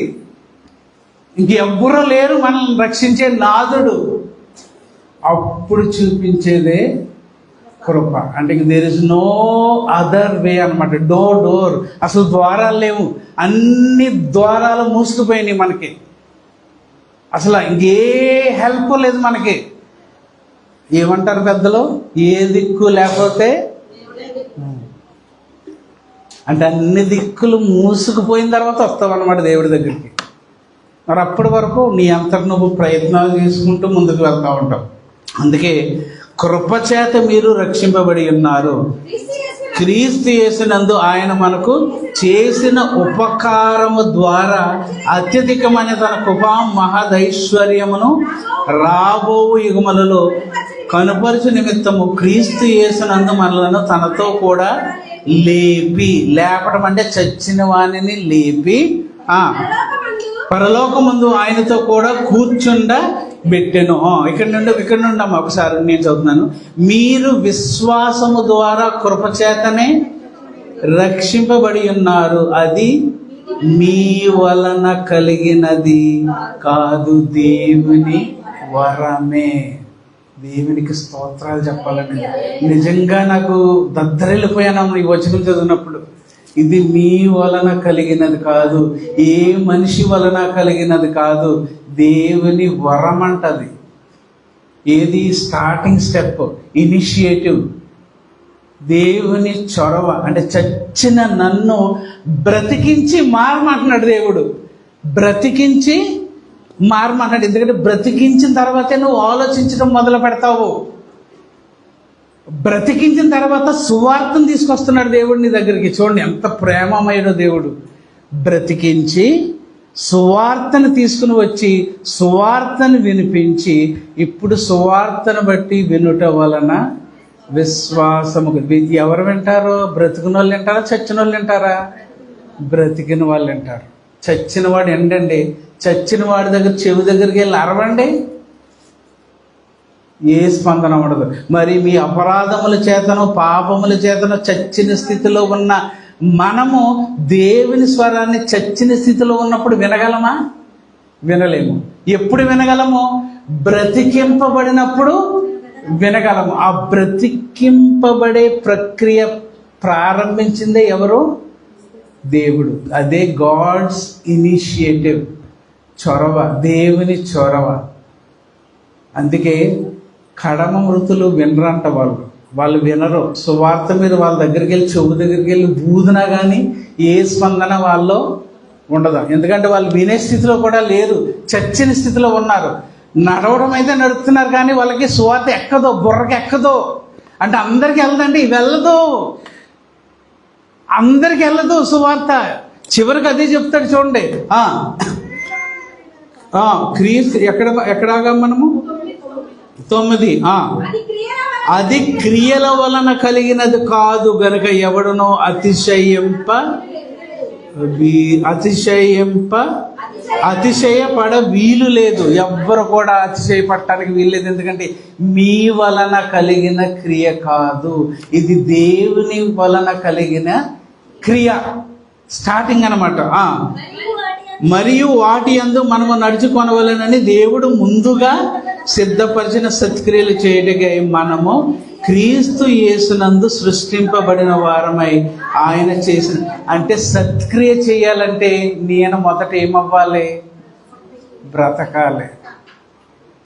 A: ఇంకెవ్వరూ లేరు మనల్ని రక్షించే నాథుడు, అప్పుడు చూపించేదే కృప. అంటే there is no other way అనమాట. డోర్ అసలు ద్వారాలు లేవు, అన్ని ద్వారాలు మూసుకుపోయినాయి మనకి. అసలు ఇంకే హెల్ప్ లేదు మనకి. ఏమంటారు పెద్దలు, ఏ దిక్కు లేకపోతే, అంటే అన్ని దిక్కులు మూసుకుపోయిన తర్వాత వస్తావు అనమాట దేవుడి దగ్గరికి. మరి అప్పటి వరకు నీ అంతటి నువ్వు ప్రయత్నాలు చేసుకుంటూ ముందుకు వెళ్తూ ఉంటావు. అందుకే కృపచేత మీరు రక్షింపబడి ఉన్నారు, క్రీస్తు యేసునందు ఆయన మనకు చేసిన ఉపకారము ద్వారా అత్యధికమైన తన కృపా మహదైశ్వర్యమును రాబో యుగములలో కనుపరుచు నిమిత్తము క్రీస్తు యేసునందు మనలను తనతో కూడా లేపడం అంటే చచ్చిన వాణిని లేపి పరలోకమందు ఆయనతో కూడా కూర్చుండబెట్టెను. ఇక్కడ నుండి అమ్మ ఒకసారి నేను చదువుతున్నాను. మీరు విశ్వాసము ద్వారా కృపచేతనే రక్షింపబడి ఉన్నారు, అది మీ వలన కలిగినది కాదు, దేవుని వరమే. దేవునికి స్తోత్రాలు చెప్పాలండి. నిజంగా నాకు దద్దరిల్లిపోయాను ఈ వచనం చదివినప్పుడు. ఇది మీ వలన కలిగినది కాదు, ఏ మనిషి వలన కలిగినది కాదు, దేవుని వరం అంటది. ఏది? స్టార్టింగ్ స్టెప్, ఇనిషియేటివ్, దేవుని చొరవ. అంటే చచ్చిన నన్ను బ్రతికించి మారమంటున్నాడు దేవుడు. బ్రతికించి మారమంటున్నాడు. ఎందుకంటే బ్రతికించిన తర్వాతే నువ్వు ఆలోచించడం మొదలు పెడతావు. బ్రతికించిన తర్వాత సువార్తను తీసుకొస్తున్నాడు దేవుడు నీ దగ్గరికి. చూడండి ఎంత ప్రేమమయుడో దేవుడు. బ్రతికించి సువార్తను తీసుకుని వచ్చి సువార్తను వినిపించి, ఇప్పుడు సువార్తను బట్టి వినుట వలన విశ్వాసము. ఎవరు వింటారు? బ్రతికిన వాళ్ళు వింటారా, చచ్చిన వాళ్ళు వింటారా? బ్రతికిన వాళ్ళు వింటారు. చచ్చిన వాడు ఎండండి. చచ్చిన వాడి దగ్గర చెవి దగ్గరికి వెళ్ళి అరవండి, ఏ స్పందన ఉండదు. మరి మీ అపరాధముల చేతను పాపముల చేతను చచ్చిన స్థితిలో ఉన్న మనము దేవుని స్వరాన్ని చచ్చిన స్థితిలో ఉన్నప్పుడు వినగలమా? వినలేము. ఎప్పుడు వినగలము? బ్రతికింపబడినప్పుడు వినగలము. ఆ బ్రతికింపబడే ప్రక్రియ ప్రారంభించిందే ఎవరు? దేవుడు. అదే గాడ్స్ ఇనిషియేటివ్, చొరవ, దేవుని చొరవ. అందుకే కడమ మృతులు వినరంట. వాళ్ళు వినరు. సువార్త మీద వాళ్ళ దగ్గరికి వెళ్ళి, చెవు దగ్గరికి వెళ్ళి బూదినా కానీ ఏ స్పందన వాళ్ళలో ఉండదు. ఎందుకంటే వాళ్ళు వినే స్థితిలో కూడా లేరు, చచ్చిన స్థితిలో ఉన్నారు. నడవడం అయితే నడుపుతున్నారు కానీ వాళ్ళకి సువార్త ఎక్కదో, బుర్రకి ఎక్కదో. అంటే అందరికి వెళ్ళదండి, వెళ్ళదు, అందరికి వెళ్ళదు సువార్త. చివరికి అదే చెప్తాడు చూడండి. క్రీస్తు ఎక్కడాగా మనము 9, అది క్రియల వలన కలిగినది కాదు గనుక ఎవడునో అతిశయపడ వీలు లేదు. ఎవ్వరు కూడా అతిశయపడటానికి వీలు లేదు. ఎందుకంటే మీ వలన కలిగిన క్రియ కాదు, ఇది దేవుని వలన కలిగిన క్రియ. స్టార్టింగ్ అన్నమాట. మరియు వాటి యందు మనము నడుచుకొనవలెనని దేవుడు ముందుగా సిద్ధపరిచిన సత్క్రియలు చేయటకై మనము క్రీస్తు యేసునందు సృష్టింపబడిన వారమై ఆయన చేసిన. అంటే సత్క్రియ చేయాలంటే నేను మొదట ఏమవ్వాలి? బ్రతకాలి.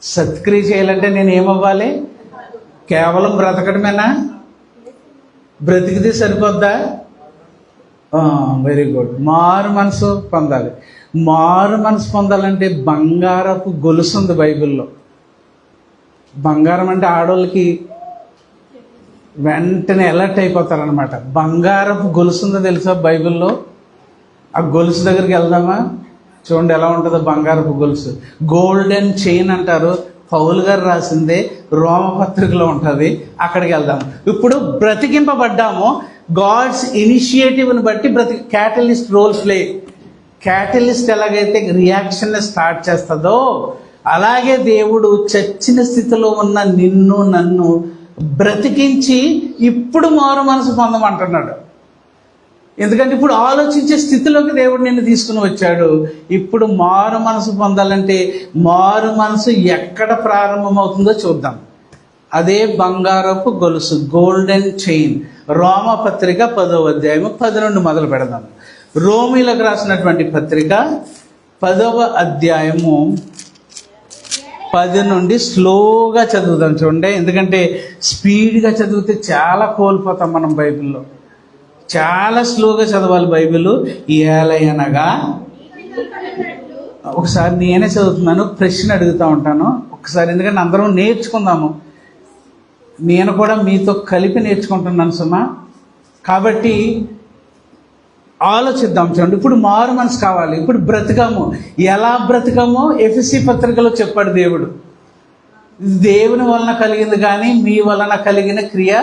A: సత్క్రియ చేయాలంటే నేను ఏమవ్వాలి? కేవలం బ్రతకడమేనా? బ్రతికితే సరిపోద్దా? Very good. మారు మనసు పొందాలి. మారు మనసు పొందాలంటే బంగారపు గొలుసు ఉంది బైబిల్లో. బంగారం అంటే ఆడోళ్ళకి వెంటనే అలర్ట్ అయిపోతారనమాట. బంగారపు గొలుసు ఉందో తెలుసా బైబిల్లో? ఆ గొలుసు దగ్గరికి వెళ్దామా? చూడండి ఎలా ఉంటుందో బంగారపు గొలుసు. గోల్డెన్ చైన్ అంటారు. పౌలు గారు రాసిందే రోమపత్రికలో ఉంటుంది. అక్కడికి వెళ్దాం. ఇప్పుడు బ్రతికింపబడ్డాము. గాడ్స్ ఇనిషియేటివ్ని బట్టి క్యాటలిస్ట్ రోల్ ప్లే. క్యాటలిస్ట్ ఎలాగైతే రియాక్షన్ స్టార్ట్ చేస్తుందో అలాగే దేవుడు చచ్చిన స్థితిలో ఉన్న నిన్ను నన్ను బ్రతికించి ఇప్పుడు మారు మనసు పొందమంటున్నాడు. ఎందుకంటే ఇప్పుడు ఆలోచించే స్థితిలోకి దేవుడు నిన్ను తీసుకుని వచ్చాడు. ఇప్పుడు మారు మనసు పొందాలంటే మారు మనసు ఎక్కడ ప్రారంభమవుతుందో చూద్దాం. అదే బంగారపు గొలుసు, గోల్డెన్ చైన్. రోమపత్రిక 10వ అధ్యాయము 10 నుండి మొదలు పెడదాం. రోమీలకు రాసినటువంటి పత్రిక 10వ అధ్యాయము 10 నుండి స్లోగా చదువుదాం. చూడండి, ఎందుకంటే స్పీడ్గా చదివితే చాలా కోల్పోతాం మనం బైబిల్లో. చాలా స్లోగా చదవాలి బైబిల్. ఏలయనగా, ఒకసారి నేనే చదువుతున్నాను, ప్రశ్న అడుగుతూ ఉంటాను ఒకసారి, ఎందుకంటే అందరం నేర్చుకుందాము. నేను కూడా మీతో కలిపి నేర్చుకుంటున్నాను సుమా. కాబట్టి ఆలోచిద్దాం. చూడండి, ఇప్పుడు మారు మనసు కావాలి. ఇప్పుడు బ్రతికాము. ఎలా బ్రతికామో ఎఫెసీ పత్రికలో చెప్పాడు దేవుడు. దేవుని వలన కలిగింది కానీ మీ వలన కలిగిన క్రియ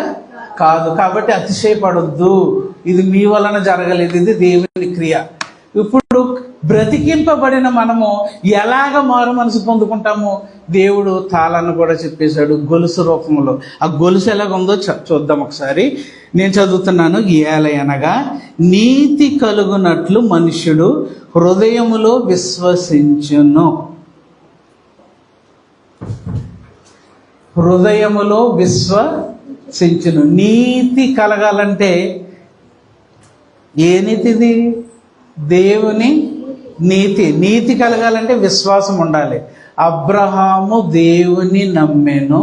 A: కాదు. కాబట్టి అతిశయపడొద్దు. ఇది మీ వలన జరగలేదు, ఇది దేవుని క్రియ. ఇప్పుడు బ్రతికింపబడిన మనము ఎలాగ మారు మనసు పొందుకుంటాము? దేవుడు తాళాన్ని కూడా చెప్పేశాడు గొలుసు రూపంలో. ఆ గొలుసు ఎలాగుందో చూద్దాం ఒకసారి. నేను చదువుతున్నాను. ఏలయనగా నీతి కలుగునట్లు మనుష్యుడు హృదయములో విశ్వసించును. హృదయములో విశ్వసించును. నీతి కలగాలంటే ఏ నీతిది? దేవుని నీతి. నీతి కలగాలంటే విశ్వాసం ఉండాలి. అబ్రహాము దేవుని నమ్మెను,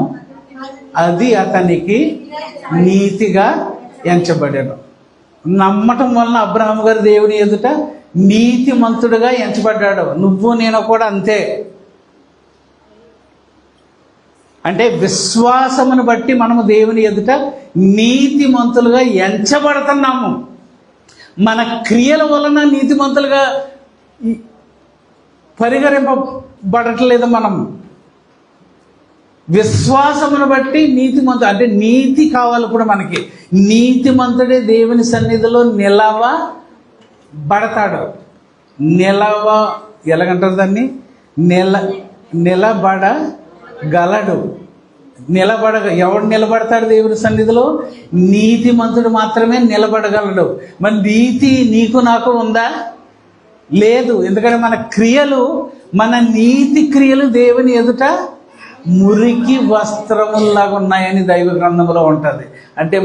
A: అది అతనికి నీతిగా ఎంచబడెను. నమ్మటం వలన అబ్రహాము గారు దేవుని ఎదుట నీతిమంతుడుగా ఎంచబడ్డాడు. నువ్వు నేను కూడా అంతే. అంటే విశ్వాసమును బట్టి మనము దేవుని ఎదుట నీతిమంతులుగా ఎంచబడుతున్నాము. మన క్రియల వలన నీతిమంతులుగా పరిగణింపబడట్లేదు. మనం విశ్వాసమును బట్టి నీతిమంతుడు, అంటే నీతి కావాలి ఇప్పుడు మనకి. నీతిమంతుడే దేవుని సన్నిధిలో నిలవబడతాడు. ఎలాగంటారు దాన్ని? నిలబడగలడు. ఎవడు నిలబడతాడు దేవుని సన్నిధిలో? నీతిమంతుడు మాత్రమే నిలబడగలడు. మరి నీతి నీకు నాకు ఉందా? లేదు. ఎందుకంటే మన నీతి క్రియలు దేవుని ఎదుట మురికి వస్త్రముల్లాగా ఉన్నాయని దైవ గ్రంథంలో ఉంటుంది. అంటే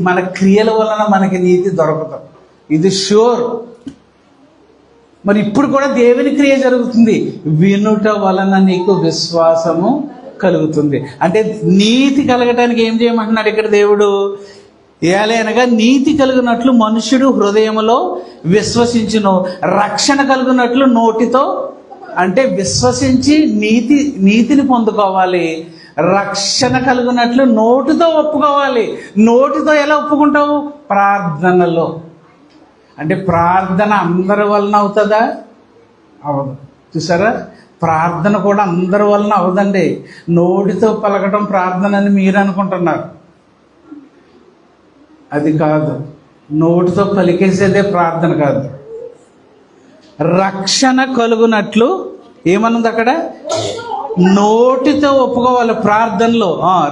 A: మన క్రియల వలన మనకి నీతి దొరకదు, ఇది షూర్. మరి ఇప్పుడు కూడా దేవుని క్రియ జరుగుతుంది. వినుట వలన నీకు విశ్వాసము కలుగుతుంది. అంటే నీతి కలగటానికి ఏం చేయమంటున్నాడు ఇక్కడ దేవుడు? ఏలైనగా నీతి కలిగినట్లు మనుష్యుడు హృదయములో విశ్వసించును, రక్షణ కలుగునట్లు నోటితో, అంటే విశ్వసించి నీతిని పొందుకోవాలి. రక్షణ కలుగునట్లు నోటితో ఒప్పుకోవాలి. నోటితో ఎలా ఒప్పుకుంటావు? ప్రార్థనలో. అంటే ప్రార్థన అందరి వలన అవుతుందా? అవదు. చూసారా, ప్రార్థన కూడా అందరి వలన అవదండి. నోటితో పలకటం ప్రార్థన అని మీరు అనుకుంటున్నారు, అది కాదు. నోటితో పలికేసేదే ప్రార్థన కాదు. రక్షణ కలుగునట్లు ఏమన్నది అక్కడ? నోటితో ఒప్పుకోవాలి ప్రార్థనలో.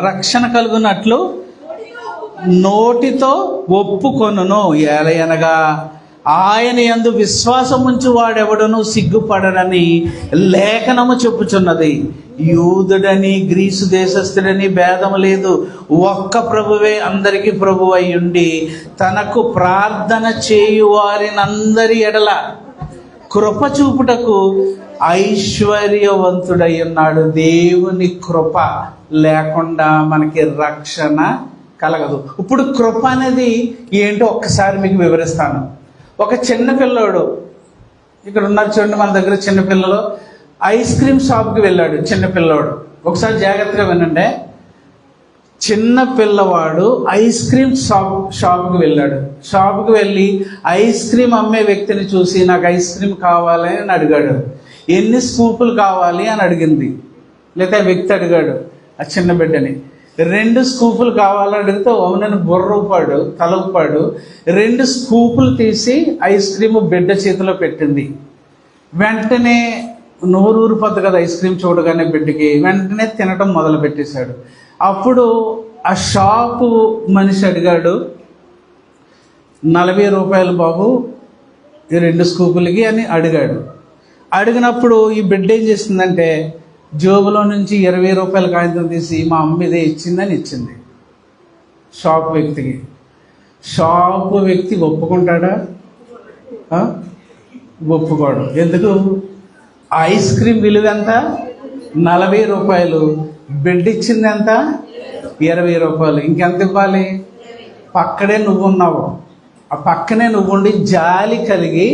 A: రక్షణ కలుగునట్లు నోటితో ఒప్పుకొనును. ఏలయనగా ఆయన యందు విశ్వాసం ఉంచి వాడెవడను సిగ్గుపడనని లేఖనము చెప్పుచున్నది. యూదుడని గ్రీసు దేశస్థుడని భేదము లేదు, ఒక్క ప్రభువే అందరికీ ప్రభువు అయ్యుండి తనకు ప్రార్థన చేయు వారినందరి ఎడల కృప చూపుటకు ఐశ్వర్యవంతుడై ఉన్నాడు. దేవుని కృప లేకుండా మనకి రక్షణ కలగదు. ఇప్పుడు కృప అనేది ఏంటో ఒక్కసారి మీకు వివరిస్తాను. ఒక చిన్న పిల్లోడు ఇక్కడ ఉన్నారు చూడండి, మన దగ్గర చిన్నపిల్లలు ఐస్ క్రీమ్ షాప్కి వెళ్ళాడు. చిన్నపిల్లోడు, ఒకసారి జాగ్రత్తగా వినండి. చిన్న పిల్లవాడు ఐస్ క్రీమ్ షాప్కి వెళ్ళాడు. షాప్కి వెళ్ళి ఐస్ క్రీమ్ అమ్మే వ్యక్తిని చూసి నాకు ఐస్ క్రీమ్ కావాలి అని అడిగాడు. ఎన్ని స్కూపులు కావాలి అని అడిగింది. లేకపోతే ఆ వ్యక్తి అడిగాడు ఆ చిన్న బిడ్డని. 2 స్కూపులు కావాలని అడిగితే అవునని బుర్ర ఊపాడు, తల ఊపాడు. 2 స్కూపులు తీసి ఐస్ క్రీమ్ బిడ్డ చేతిలో పెట్టింది. వెంటనే నోరూరిపోద్ది కదా ఐస్ క్రీమ్ చూడగానే బిడ్డకి. వెంటనే తినటం మొదలు పెట్టేశాడు. అప్పుడు ఆ షాపు మనిషి అడిగాడు, 40 రూపాయలు బాబు ఈ 2 స్కూపులకి అని అడిగాడు. అడిగినప్పుడు ఈ బిడ్డ ఏం చేసిందంటే జోబులో నుంచి 20 రూపాయల కాగితం తీసి మా అమ్మ ఇదే ఇచ్చిందని ఇచ్చింది షాప్ వ్యక్తికి. షాపు వ్యక్తి ఒప్పుకుంటాడా? ఒప్పుకోడు. ఎందుకు? ఐస్ క్రీమ్ విలువ ఎంత? 40 రూపాయలు. బిడ్డ ఇచ్చింది ఎంత? 20 రూపాయలు. ఇంకెంత ఇవ్వాలి? పక్కనే నువ్వున్నావు, ఆ పక్కనే నువ్వుండి జాలి కలిగి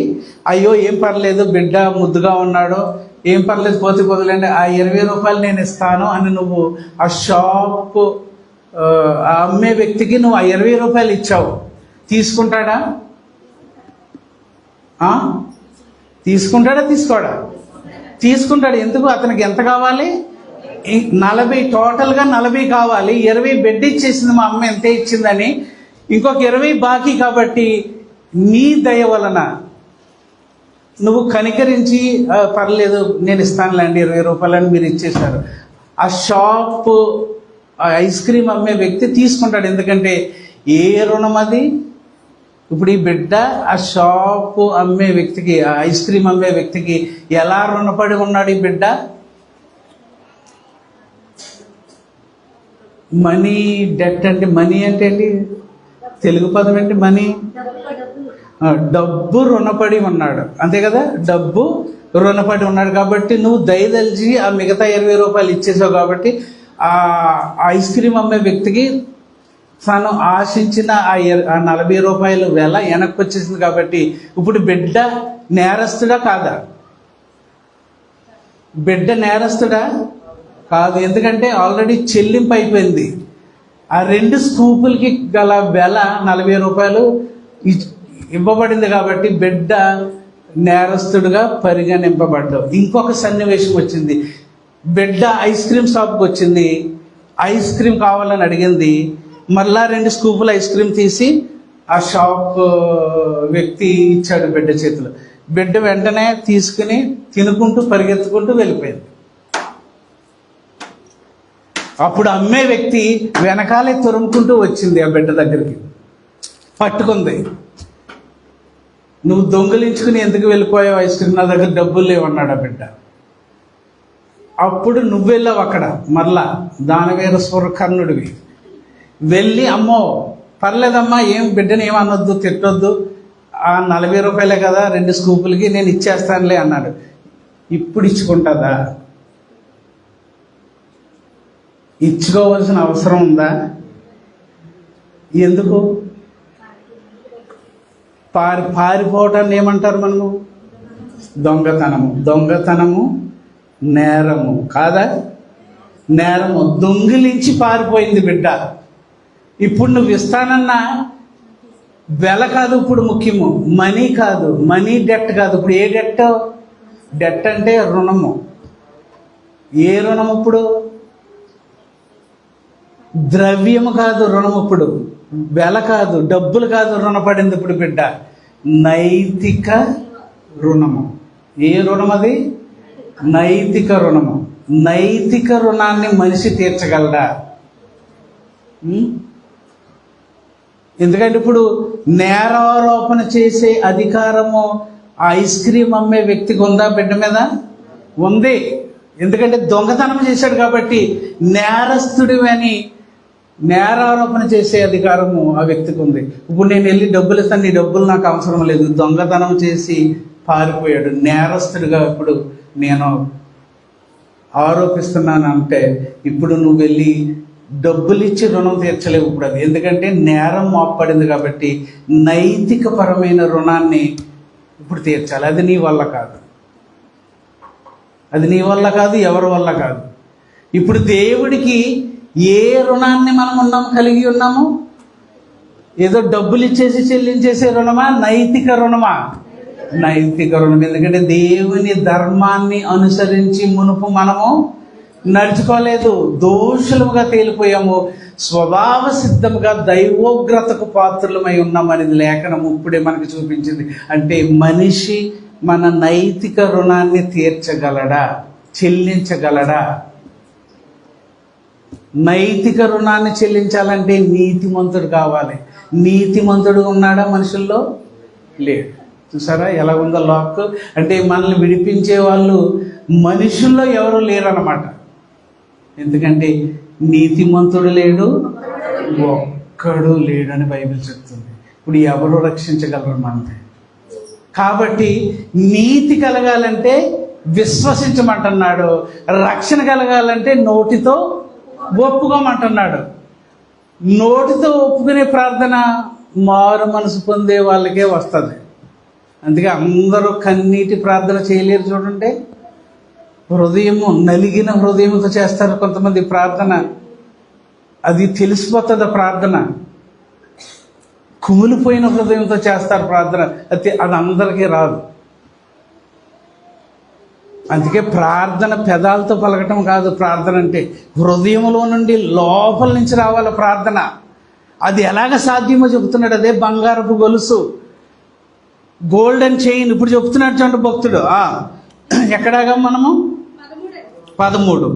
A: అయ్యో ఏం పర్లేదు బిడ్డ ముద్దుగా ఉన్నాడు, ఏం పర్లేదు పోతే వదిలేండి, ఆ 20 రూపాయలు నేను ఇస్తాను అని నువ్వు ఆ షాపు అమ్మే వ్యక్తికి నువ్వు ఆ 20 రూపాయలు ఇచ్చావు. తీసుకుంటాడా? తీసుకుంటాడా? తీసుకోడా? తీసుకుంటాడు. ఎందుకు? అతనికి ఎంత కావాలి? 40, టోటల్గా 40 కావాలి. 20 బెడ్ ఇచ్చేసింది మా అమ్మ ఎంత ఇచ్చిందని, ఇంకొక 20 బాకీ. కాబట్టి నీ దయ వలన నువ్వు కనికరించి పర్లేదు నేను ఇస్తానులేండి 20 రూపాయలని మీరు ఇచ్చేశారు. ఆ షాపు ఐస్ క్రీమ్ అమ్మే వ్యక్తి తీసుకుంటాడు. ఎందుకంటే ఏ రుణం అది? ఇప్పుడు ఈ బిడ్డ ఆ షాపు అమ్మే వ్యక్తికి, ఆ ఐస్ క్రీమ్ అమ్మే వ్యక్తికి ఎలా రుణపడి ఉన్నాడు ఈ బిడ్డ? మనీ డెట్ అంటే, మనీ అంటే ఏంటి? తెలుగు పదం ఏంటి? మనీ, డబ్బు రుణపడి ఉన్నాడు, అంతే కదా? డబ్బు రుణపడి ఉన్నాడు. కాబట్టి నువ్వు దయదలిచి ఆ మిగతా 20 రూపాయలు ఇచ్చేసావు. కాబట్టి ఆ ఐస్ క్రీమ్ అమ్మే వ్యక్తికి తను ఆశించిన ఆ 40 రూపాయలు వెల వెనక్కి వచ్చేసింది. కాబట్టి ఇప్పుడు బిడ్డ నేరస్తుడా కాదా? బిడ్డ నేరస్తుడా కాదు. ఎందుకంటే ఆల్రెడీ చెల్లింపు అయిపోయింది. ఆ 2 స్కూపులకి గల వెల 40 రూపాయలు ఇవ్వబడింది. కాబట్టి బిడ్డ నేరస్తుడుగా పరిగణింపబడ్డావు. ఇంకొక సన్నివేశం వచ్చింది. బిడ్డ ఐస్ క్రీమ్ షాప్కి వచ్చింది, ఐస్ క్రీమ్ కావాలని అడిగింది. మళ్ళా 2 స్కూపులు ఐస్ క్రీమ్ తీసి ఆ షాప్ వ్యక్తి ఇచ్చాడు బిడ్డ చేతిలో. బిడ్డ వెంటనే తీసుకుని తినుకుంటూ పరిగెత్తుకుంటూ వెళ్ళిపోయింది. అప్పుడు అమ్మే వ్యక్తి వెనకాలే తురుముకుంటూ వచ్చింది ఆ బిడ్డ దగ్గరికి, పట్టుకుంది. నువ్వు దొంగిలించుకుని ఎందుకు వెళ్ళిపోయావు ఐస్ క్రీమ్, నా దగ్గర డబ్బులు లేవన్నాడు ఆ బిడ్డ. అప్పుడు నువ్వు వెళ్ళావు అక్కడ, మరలా దానవీర సురకర్ణుడివి వెళ్ళి, అమ్మో పర్లేదమ్మా, ఏం బిడ్డని ఏమనొద్దు, తిట్టొద్దు, ఆ 40 రూపాయలే కదా 2 స్కూపులకి నేను ఇచ్చేస్తానులే అన్నాడు. ఇప్పుడు ఇచ్చుకుంటుందా? ఇచ్చుకోవాల్సిన అవసరం ఉందా? ఎందుకు? పారిపోవటాన్ని ఏమంటారు మనము? దొంగతనము. దొంగతనము నేరము కాదా? నేరము. దొంగిలించి పారిపోయింది బిడ్డ. ఇప్పుడు నువ్వు ఇస్తానన్నా వెల కాదు ఇప్పుడు ముఖ్యము, మనీ కాదు, మనీ డెట్ కాదు. ఇప్పుడు ఏ డెట్? డెట్ అంటే రుణము. ఏ రుణం ఇప్పుడు? ద్రవ్యము కాదు రుణం, ఇప్పుడు వెల కాదు, డబ్బులు కాదు రుణపడింది ఇప్పుడు బిడ్డ. నైతిక రుణము. ఏ రుణం అది? నైతిక రుణము. నైతిక రుణాన్ని మనిషి తీర్చగలడా? ఎందుకంటే ఇప్పుడు నేరారోపణ చేసే అధికారము ఐస్ క్రీమ్ అమ్మే వ్యక్తికి ఉందా బిడ్డ మీద? ఉంది. ఎందుకంటే దొంగతనం చేశాడు కాబట్టి నేరస్తుడి అని నేరారోపణ చేసే అధికారము ఆ వ్యక్తికి ఉంది. ఇప్పుడు నేను వెళ్ళి డబ్బులు ఇస్తాను, నీ డబ్బులు నాకు అవసరం లేదు, దొంగతనం చేసి పారిపోయాడు, నేరస్తుడిగా ఇప్పుడు నేను ఆరోపిస్తున్నాను అంటే ఇప్పుడు నువ్వు వెళ్ళి డబ్బులు ఇచ్చి రుణం తీర్చలేవు ఇప్పుడు అది. ఎందుకంటే నేరం మోపబడింది కాబట్టి నైతిక పరమైన రుణాన్ని ఇప్పుడు తీర్చాలి. అది నీ వల్ల కాదు, అది నీ వల్ల కాదు, ఎవరి వల్ల కాదు. ఇప్పుడు దేవుడికి ఏ రుణాన్ని మనం కలిగి ఉన్నాము? ఏదో డబ్బులు ఇచ్చేసి చెల్లించేసే రుణమా? నైతిక రుణమా? నైతిక రుణం. ఎందుకంటే దేవుని ధర్మాన్ని అనుసరించి మునుపు మనము నడుచుకోలేదు, దోషులుగా తేలిపోయాము, స్వభావ సిద్ధముగా దైవోగ్రతకు పాత్రులమై ఉన్నామనేది లేఖనం ఇప్పుడే మనకు చూపించింది. అంటే మనిషి మన నైతిక రుణాన్ని తీర్చగలడా, చెల్లించగలడా? నైతిక రుణాన్ని చెల్లించాలంటే నీతిమంతుడు కావాలి. నీతిమంతుడు ఉన్నాడా మనుషుల్లో? లేడు. చూసారా ఎలా ఉందో లాక్? అంటే మనల్ని విడిపించే వాళ్ళు మనుషుల్లో ఎవరు లేరన్నమాట. ఎందుకంటే నీతిమంతుడు లేడు, ఒక్కడు లేడు అని బైబిల్ చెప్తుంది. ఇప్పుడు ఎవరు రక్షించగలరు మనల్ని? కాబట్టి నీతి కలగాలంటే విశ్వసించమంటున్నాడు, రక్షణ కలగాలంటే నోటితో ఒప్పుకోమంటున్నాడు. నోటితో ఒప్పుకునే ప్రార్థన మారు మనసు పొందే వాళ్ళకే వస్తుంది. అందుకే అందరూ కన్నీటి ప్రార్థన చేయలేరు. చూడండి, హృదయము నలిగిన హృదయంతో చేస్తారు కొంతమంది ప్రార్థన. అది తెలిసిపోతుంది ప్రార్థన. కుమిలిపోయిన హృదయంతో చేస్తారు ప్రార్థన, అది అందరికీ రాదు. అందుకే ప్రార్థన పెదాలతో పలకటం కాదు. ప్రార్థన అంటే హృదయంలో నుండి లోపల నుంచి రావాలి ప్రార్థన. అది ఎలాగ సాధ్యమో చెబుతున్నాడు. అదే బంగారపు గొలుసు, గోల్డెన్ చైన్. ఇప్పుడు చెప్తున్నాడు చూడండి భక్తుడు. ఎక్కడాగా మనము 13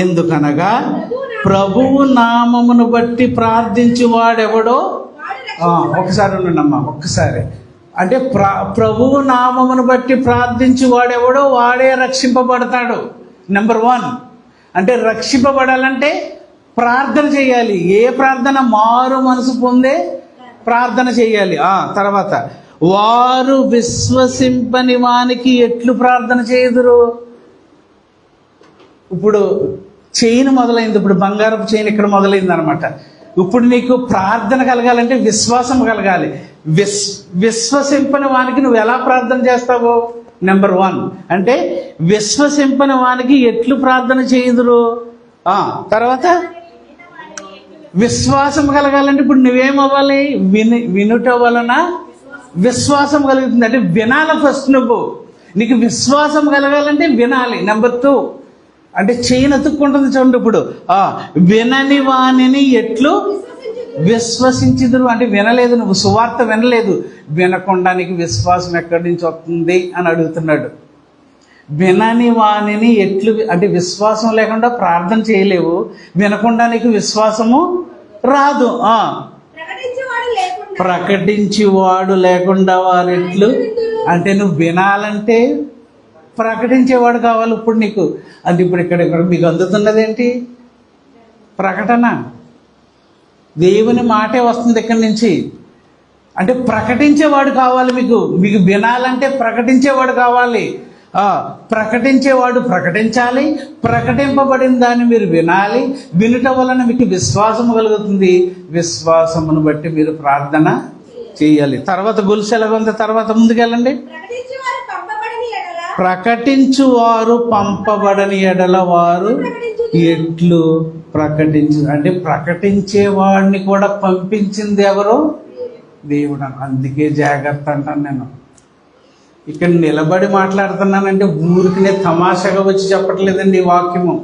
A: ఎందుకనగా ప్రభువు నామమును బట్టి ప్రార్థించి వాడెవడో. ఒకసారి ఉండండమ్మా, ఒక్కసారి. అంటే ప్రభువు నామమును బట్టి ప్రార్థించి వాడెవడో వాడే రక్షింపబడతాడు. నెంబర్ 1. అంటే రక్షింపబడాలంటే ప్రార్థన చేయాలి. ఏ ప్రార్థన? మారు మనసు పొందే ప్రార్థన చేయాలి. తర్వాత వారు విశ్వసింపని వానికి ఎట్లు ప్రార్థన చేయుదురు? ఇప్పుడు చైన్ మొదలైంది. ఇప్పుడు బంగారపు చైన్ ఇక్కడ మొదలైంది అనమాట. ఇప్పుడు నీకు ప్రార్థన కలగాలంటే విశ్వాసం కలగాలి. విశ్వసింపని వానికి నువ్వు ఎలా ప్రార్థన చేస్తావు? నెంబర్ 1 అంటే విశ్వసింపని వానికి ఎట్లు ప్రార్థన చేయుదురు. తర్వాత విశ్వాసం కలగాలంటే ఇప్పుడు నువ్వేమవ్వాలి? వినుట వలన విశ్వాసం కలుగుతుంది. అంటే వినాలి ఫస్ట్. నీకు విశ్వాసం కలగాలంటే వినాలి. నెంబర్ 2 అంటే చెయ్యిని అతుక్కుంటుంది చూడండి. ఇప్పుడు వినని వాణిని ఎట్లు విశ్వసించుదురు, అంటే వినలేదు, నువ్వు సువార్త వినలేదు, వినకుండానికి విశ్వాసం ఎక్కడి నుంచి వస్తుంది అని అడుగుతున్నాడు. వినని వాణిని ఎట్లు, అంటే విశ్వాసం లేకుండా ప్రార్థన చేయలేవు, వినకుండానికి విశ్వాసము రాదు. ప్రకటించేవాడు లేకుండా వారెట్లు, అంటే నువ్వు వినాలంటే ప్రకటించేవాడు కావాలి. ఇప్పుడు నీకు అంటే ఇప్పుడు ఇక్కడ మీకు అందుతున్నదేంటి? ప్రకటన. దేవుని మాటే వస్తుంది ఇక్కడి నుంచి. అంటే ప్రకటించేవాడు కావాలి మీకు. మీకు వినాలంటే ప్రకటించేవాడు కావాలి. ప్రకటించేవాడు ప్రకటించాలి, ప్రకటింపబడిన దాన్ని మీరు వినాలి. వినుట వలన మీకు విశ్వాసం కలుగుతుంది, విశ్వాసమును బట్టి మీరు ప్రార్థన చేయాలి. తర్వాత గొలుసు ఎలాగుంది, తర్వాత ముందుకెళ్ళండి. ప్రకటించువారు పంపబడని ఎడల వారు ఎట్లు ప్రకటించు, అంటే ప్రకటించేవాడిని కూడా పంపించింది ఎవరు? దేవుడు. అందుకే జాగ్రత్త అంటాను నేను. ఇక్కడ నిలబడి మాట్లాడుతున్నానంటే ఊరికినే తమాషాగా వచ్చి చెప్పట్లేదండి ఈ వాక్యము.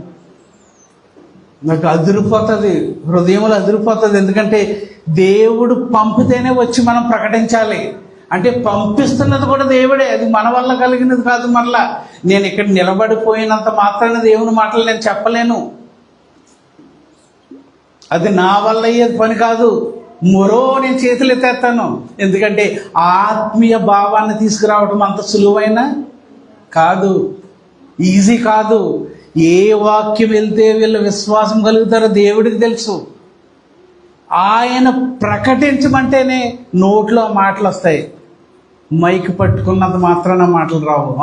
A: నాకు అదిరిపోతుంది, హృదయంలో అదిరిపోతుంది. ఎందుకంటే దేవుడు పంపితేనే వచ్చి మనం ప్రకటించాలి. అంటే పంపిస్తున్నది కూడా దేవుడే, అది మన వల్ల కలిగినది కాదు. మరలా నేను ఇక్కడ నిలబడిపోయినంత మాత్రాన దేవుని మాటలు నేను చెప్పలేను, అది నా వల్ల అయ్యేది పని కాదు. నేను చేతులు ఎత్తేస్తాను. ఎందుకంటే ఆత్మీయ భావాన్ని తీసుకురావడం అంత సులువైన కాదు, ఈజీ కాదు. ఏ వాక్యం వెళ్తే వీళ్ళు విశ్వాసం కలుగుతారో దేవుడికి తెలుసు. ఆయన ప్రకటించమంటేనే నోట్లో మాటలు వస్తాయి, మైక్ పట్టుకున్నంత మాత్రాన మాటలు రావు.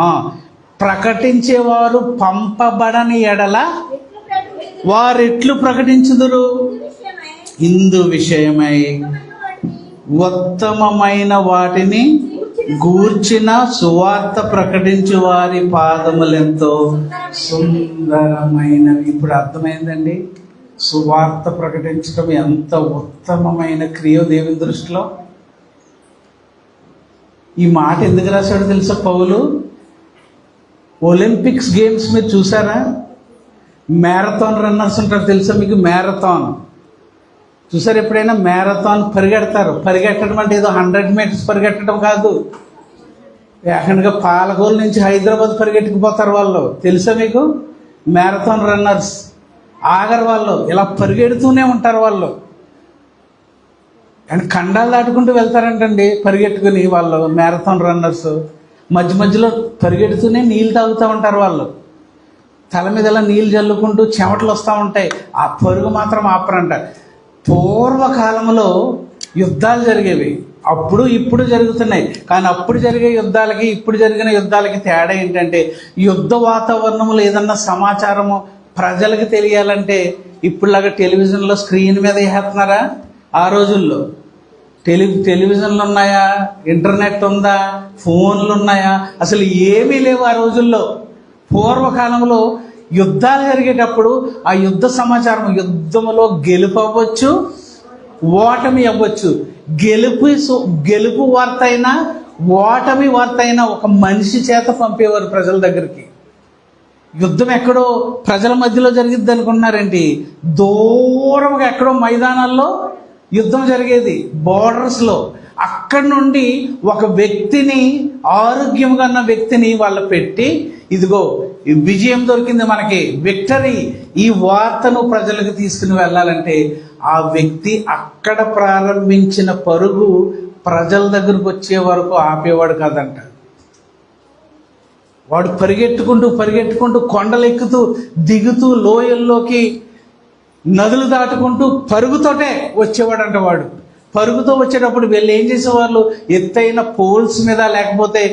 A: ప్రకటించేవారు పంపబడని ఎడల వారెట్లు ప్రకటించుదురు? ఇందు విషయమై ఉత్తమమైన వాటిని గూర్చిన సువార్త ప్రకటించు వారి పాదములెంతో సుందరమైనవి. ఇప్పుడు అర్థమైందండి, సువార్త ప్రకటించడం ఎంత ఉత్తమమైన క్రియ దేవుని దృష్టిలో. ఈ మాట ఎందుకు రాశాడో తెలుసా పౌలు? ఒలింపిక్స్ గేమ్స్ మీరు చూసారా? మ్యారథాన్ రన్నర్స్ ఉంటారు తెలుసా మీకు? మ్యారథాన్ చూసారు ఎప్పుడైనా? మ్యారథాన్ పరిగెడతారు. పరిగెట్టడం అంటే ఏదో 100 మీటర్స్ పరిగెట్టడం కాదు, ఏకంగా పాలకోలు నుంచి హైదరాబాద్ పరిగెట్టుకుపోతారు వాళ్ళు. తెలుసా మీకు? మ్యారథాన్ రన్నర్స్ ఆగరు వాళ్ళు, ఇలా పరిగెడుతూనే ఉంటారు వాళ్ళు. అండ్ ఖండాలు దాటుకుంటూ వెళ్తారంటండి పరిగెట్టుకుని వాళ్ళు. మ్యారథాన్ రన్నర్స్ మధ్య మధ్యలో పరిగెడుతూనే నీళ్ళు తాగుతూ ఉంటారు వాళ్ళు. తల మీద ఇలా నీళ్ళు జల్లుకుంటూ చెమటలు వస్తూ ఉంటాయి. ఆ పరుగు మాత్రం ఆపరంట. పూర్వకాలంలో యుద్ధాలు జరిగేవి, అప్పుడు ఇప్పుడు జరుగుతున్నాయి. కానీ అప్పుడు జరిగే యుద్ధాలకి ఇప్పుడు జరిగిన యుద్ధాలకి తేడా ఏంటంటే, యుద్ధ వాతావరణంలో ఏదన్నా సమాచారము ప్రజలకు తెలియాలంటే ఇప్పుడులాగా టెలివిజన్లో స్క్రీన్ మీద వేస్తున్నారా? ఆ రోజుల్లో టెలివిజన్లు ఉన్నాయా? ఇంటర్నెట్ ఉందా? ఫోన్లు ఉన్నాయా? అసలు ఏమీ లేవు ఆ రోజుల్లో. పూర్వకాలంలో యుద్ధాలు జరిగేటప్పుడు ఆ యుద్ధ సమాచారం, యుద్ధంలో గెలుపు అవ్వచ్చు, ఓటమి అవ్వచ్చు. గెలుపు వార్త అయినా ఓటమి వార్త అయినా ఒక మనిషి చేత పంపేవారు ప్రజల దగ్గరికి. యుద్ధం ఎక్కడో ప్రజల మధ్యలో జరిగిద్ది అనుకున్నారేంటి? దూరంగా ఎక్కడో మైదానాల్లో యుద్ధం జరిగేది, బోర్డర్స్లో. అక్కడి నుండి ఒక వ్యక్తిని, ఆరోగ్యంగా ఉన్న వ్యక్తిని వాళ్ళు పెట్టి, ఇదిగో ఈ విజయం దొరికింది మనకి, విక్టరీ, ఈ వార్తను ప్రజలకు తీసుకుని వెళ్ళాలంటే ఆ వ్యక్తి అక్కడ ప్రారంభించిన పరుగు ప్రజల దగ్గరకు వచ్చే వరకు ఆపేవాడు కాదంట. వాడు పరిగెట్టుకుంటూ కొండలు ఎక్కుతూ దిగుతూ లోయల్లోకి నదులు దాటుకుంటూ పరుగుతోటే వచ్చేవాడంట. వాడు పరుగుతో వచ్చేటప్పుడు వీళ్ళు ఏం చేసేవాళ్ళు? ఎత్తైన పోల్స్ మీద లేకపోతే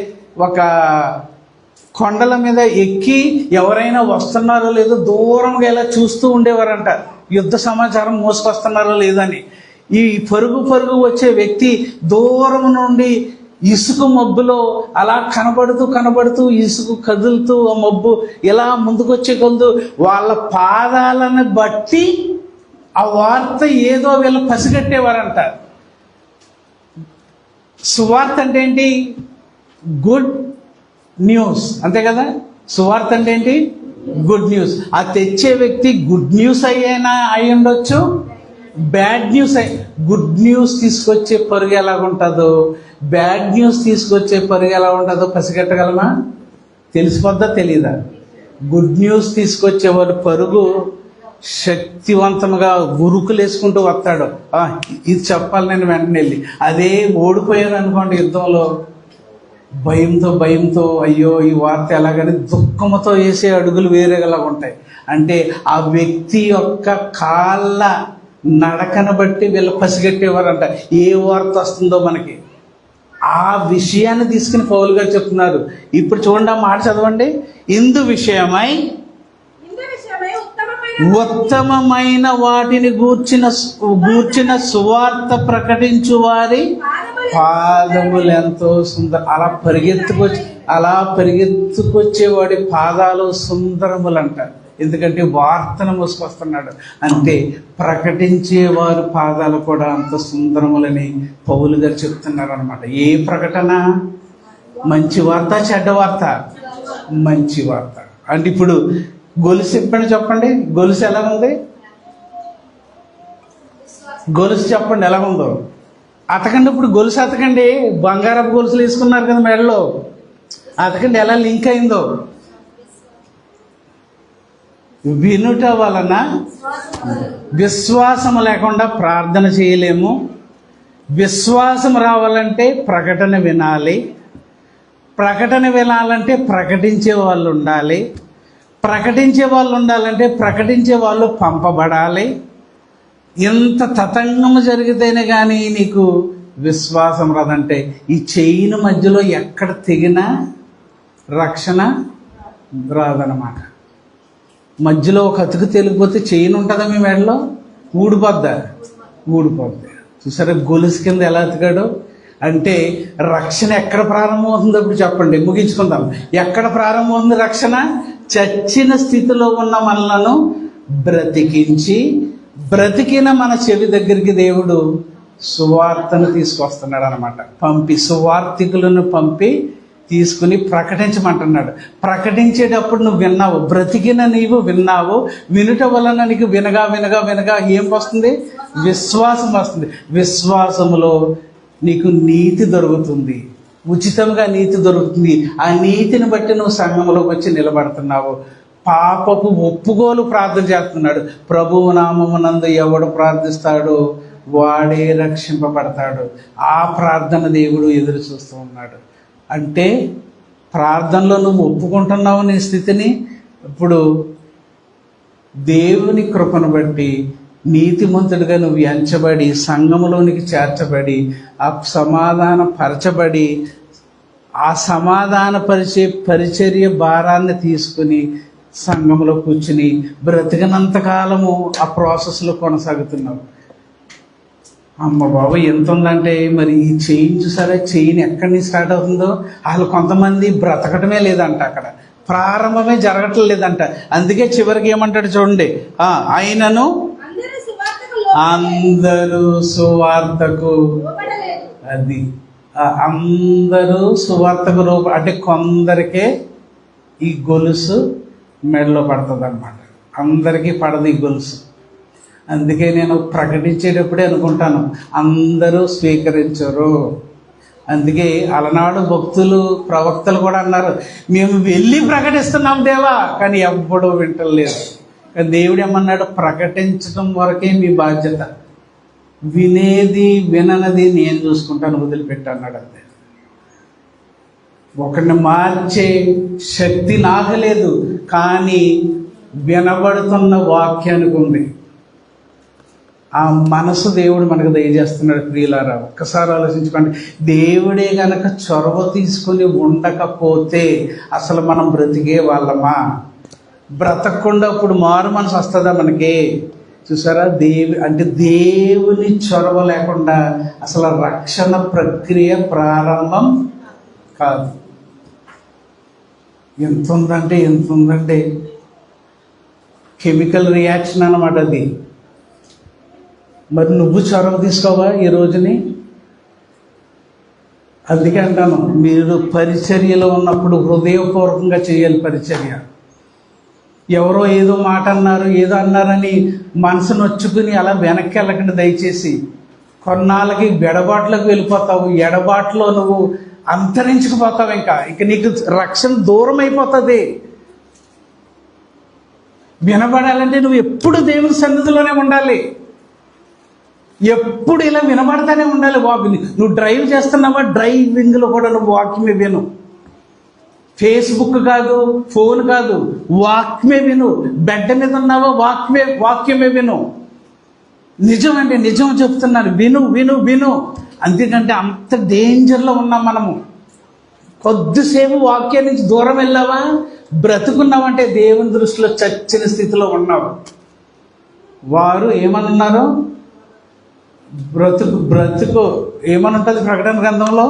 A: ఒక కొండల మీద ఎక్కి ఎవరైనా వస్తున్నారో లేదో దూరంగా ఇలా చూస్తూ ఉండేవారంట, యుద్ధ సమాచారం మోసుకొస్తున్నారో లేదని. ఈ పరుగు వచ్చే వ్యక్తి దూరం నుండి ఇసుక మబ్బులో అలా కనబడుతూ ఇసుక కదులుతూ ఆ మబ్బు ఇలా ముందుకొచ్చే కొద్దు వాళ్ళ పాదాలను బట్టి ఆ వార్త ఏదో వీళ్ళు పసిగట్టేవారంట. సువార్త అంటే ఏంటి? గుడ్ న్యూస్, అంతే కదా? సువార్త అంటే ఏంటి? Good news. ఆ తెచ్చే వ్యక్తి గుడ్ న్యూస్ అయి ఉండొచ్చు, బ్యాడ్ న్యూస్ గుడ్ న్యూస్ తీసుకొచ్చే పరుగు ఎలాగుంటుందో, బ్యాడ్ న్యూస్ తీసుకొచ్చే పరుగు ఎలా ఉంటుందో పసిగట్టగలమా? తెలిసిపోద్దా తెలీదా? గుడ్ న్యూస్ తీసుకొచ్చేవాడు పరుగు శక్తివంతంగా ఉరుకులు వేసుకుంటూ వస్తాడు. ఇది చెప్పాలి నేను వెంటనే వెళ్ళి. అదే ఓడిపోయాను అనుకోండి యుద్ధంలో, భయంతో అయ్యో ఈ వార్త ఎలాగని దుఃఖంతో వేసే అడుగులు వేరేలా ఉంటాయి. అంటే ఆ వ్యక్తి యొక్క కాళ్ళ నడకను బట్టి వీళ్ళు పసిగట్టేవారంట ఏ వార్త వస్తుందో మనకి. ఆ విషయాన్ని తీసుకుని పౌలు గారు చెప్తున్నారు. ఇప్పుడు చూడండి, ఆ మాట చదవండి. ఇందు విషయమై ఉత్తమమైన వాటిని గూర్చిన సువార్త ప్రకటించు వారి పాదములు ఎంతో సుందర. అలా పరిగెత్తుకొచ్చేవాడి పాదాలు సుందరములంట. ఎందుకంటే వార్తను మోసుకొస్తున్నాడు. అంటే ప్రకటించేవారి పాదాలు కూడా అంత సుందరములని పౌలు గారు చెప్తున్నారు అనమాట. ఏ ప్రకటన? మంచి వార్త, చెడ్డ వార్త? మంచి వార్త. అంటే ఇప్పుడు గొలుసు చెప్పండి, గొలుసు ఎలా ఉంది? గొలుసు చెప్పండి ఎలా ఉందో. అతకండి, ఇప్పుడు గొలుసు అతకండి. బంగారపు గొలుసులు వేసుకున్నారు కదా మెడలో, అతకండి ఎలా లింక్ అయిందో. వినుట వలన విశ్వాసం లేకుండా ప్రార్థన చేయలేము. విశ్వాసం రావాలంటే ప్రకటన వినాలి. ప్రకటన వినాలంటే ప్రకటించే వాళ్ళు ఉండాలి. ప్రకటించే వాళ్ళు ఉండాలంటే ప్రకటించే వాళ్ళు పంపబడాలి. ఇంత తతంగము జరిగితేనే కానీ నీకు విశ్వాసం రాదంటే, ఈ చైన్ మధ్యలో ఎక్కడ తెగినా రక్షణ రాదనమాట. మధ్యలో ఒక అతుకు తెలిగిపోతే చైన్ ఉంటుందా మీ మెడలో? ఊడిపోద్ది. చూసారా గొలుసు కింద ఎలా అతికాడు? అంటే రక్షణ ఎక్కడ ప్రారంభమవుతుందో ఇప్పుడు చెప్పండి, ముగించుకుందాం. ఎక్కడ ప్రారంభమవుతుంది రక్షణ? చచ్చిన స్థితిలో ఉన్న మనలను బ్రతికించి, బ్రతికిన మన చెవి దగ్గరికి దేవుడు సువార్తను తీసుకొస్తున్నాడు అనమాట. సువార్తికులను పంపి తీసుకుని ప్రకటించమంటున్నాడు. ప్రకటించేటప్పుడు నువ్వు విన్నావు, బ్రతికిన నీవు విన్నావు. వినుట వలన నీకు వినగా ఏం వస్తుంది? విశ్వాసం వస్తుంది. విశ్వాసములో నీకు నీతి దొరుకుతుంది, ఉచితంగా నీతి దొరుకుతుంది. ఆ నీతిని బట్టి నువ్వు సంఘంలోకి వచ్చి నిలబడుతున్నావు. పాపపు ఒప్పుకోలు ప్రార్థన చేస్తున్నాడు. ప్రభువు నామమునందు ఎవడు ప్రార్థిస్తాడో వాడే రక్షింపబడతాడు. ఆ ప్రార్థన దేవుడు ఎదురు చూస్తూ ఉన్నాడు. అంటే ప్రార్థనలో నువ్వు ఒప్పుకుంటున్నావు నీ స్థితిని. ఇప్పుడు దేవుని కృపను బట్టి నీతిమంతుడిగా నువ్వు ఎంచబడి, సంఘములోనికి చేర్చబడి, ఆ సమాధానపరచబడి, ఆ పరిచర్య భారాన్ని తీసుకుని సంఘంలో కూర్చుని బ్రతికినంతకాలము ఆ ప్రాసెస్లో కొనసాగుతున్నావు. అమ్మ బాబు ఎంత ఉందంటే, మరి ఈ చైన్ చూసారా, చైన్ ఎక్కడి నుంచి స్టార్ట్ అవుతుందో. అసలు కొంతమంది బ్రతకటమే లేదంట, అక్కడ ప్రారంభమే జరగటం లేదంట. అందుకే చివరికి ఏమంటాడు చూడండి, ఆయనను అందరూ సువార్తకు, అది అందరూ సువార్తకు అంటే కొందరికే ఈ గొలుసు మెడలో పడుతుంది అనమాట. అందరికీ పడదు ఈ గొలుసు. అందుకే నేను ప్రకటించేటప్పుడే అనుకుంటాను, అందరూ స్వీకరించరు. అందుకే అలనాడు భక్తులు, ప్రవక్తలు కూడా అన్నారు, మేము వెళ్ళి ప్రకటిస్తున్నాం దేవా, కానీ ఎవ్వడూ వింటలేదు. కానీ దేవుడు ఏమన్నాడు? ప్రకటించడం వరకే మీ బాధ్యత, వినేది విననది నేను చూసుకుంటాను, వదిలిపెట్టన్నాడు. అంతే. ఒకరిని మార్చే శక్తి నాకు లేదు, కానీ వినబడుతున్న వాక్యానికి ఉంది. ఆ మనసు దేవుడు మనకు దయచేస్తున్నాడు. ప్రియులారా, ఒక్కసారి ఆలోచించుకోండి. దేవుడే గనక చొరవ తీసుకుని ఉండకపోతే అసలు మనం బ్రతికే వాళ్ళమా? బ్రతకకుండా ఇప్పుడు మారు మనసు వస్తుందా మనకి? చూసారా, దేవుని చొరవ లేకుండా అసలు రక్షణ ప్రక్రియ ప్రారంభం కాదు. ఎంత ఉందంటే కెమికల్ రియాక్షన్ అన్నమాట అది. మరి నువ్వు చొరవ తీసుకోవా ఈ రోజుని? అందుకే అంటాను, మీరు పరిచర్యలో ఉన్నప్పుడు హృదయపూర్వకంగా చేయాలి పరిచర్య. ఎవరో ఏదో మాట అన్నారు, ఏదో అన్నారని మనసు నొచ్చుకుని అలా వెనక్కి వెళ్ళకండి దయచేసి. కొన్నాళ్ళకి ఎడబాట్లోకి వెళ్ళిపోతావు. ఎడబాట్లో నువ్వు అంతరించుకుపోతావు. ఇంకా నీకు రక్షణ దూరం అయిపోతుంది. వినబడాలంటే నువ్వు ఎప్పుడు దేవుని సన్నిధిలోనే ఉండాలి. ఎప్పుడు ఇలా వినబడతానే ఉండాలి. నువ్వు డ్రైవ్ చేస్తున్నావా, డ్రైవింగ్లో కూడా నువ్వు వాక్యమే విను. ఫేస్బుక్ కాదు, ఫోన్ కాదు, వాక్యమే విను. బెడ్ మీద ఉన్నావా, వాక్యమే విను. నిజమండి, నిజం చెప్తున్నాను. విను విను విను. అందుకంటే అంత డేంజర్లో ఉన్నాం మనము. కొద్దిసేపు వాక్యం నుంచి దూరం వెళ్ళావా, బ్రతుకున్నావంటే దేవుని దృష్టిలో చచ్చిన స్థితిలో ఉన్నావు. వారు ఏమన్నారు? బ్రతుకు ఏమని ఉంటుంది ప్రకటన గ్రంథంలో?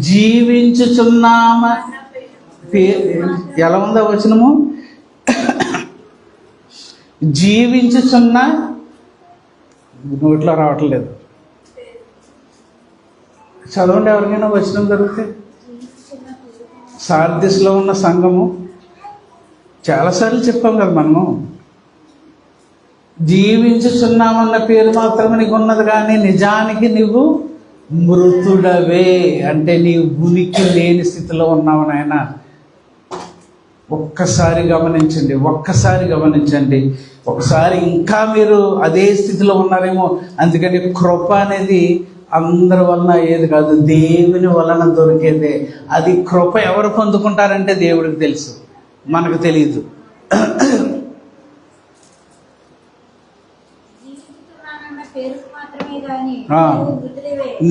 A: జీవించుచున్నామా. ఎలా ఉందా వచనము? జీవించుచున్న, నోట్లో రావట్లేదు, చదవండి ఎవరికైనా వచనం దొరికితే. సార్దిస్లో ఉన్న సంఘము, చాలాసార్లు చెప్పాం కదా మనము. జీవించుచున్నామన్న పేరు మాత్రమే నీకు ఉన్నది, కానీ నిజానికి నువ్వు మృతుడవే. అంటే నీవు ఉనికి లేని స్థితిలో ఉన్నావు నాయన. ఒక్కసారి గమనించండి. ఒకసారి ఇంకా మీరు అదే స్థితిలో ఉన్నారేమో. అందుకని కృప అనేది అందరి వలన ఏది కాదు, దేవుని వలన దొరికేదే. అది కృప ఎవరు పొందుకుంటారంటే దేవుడికి తెలుసు, మనకు తెలియదు.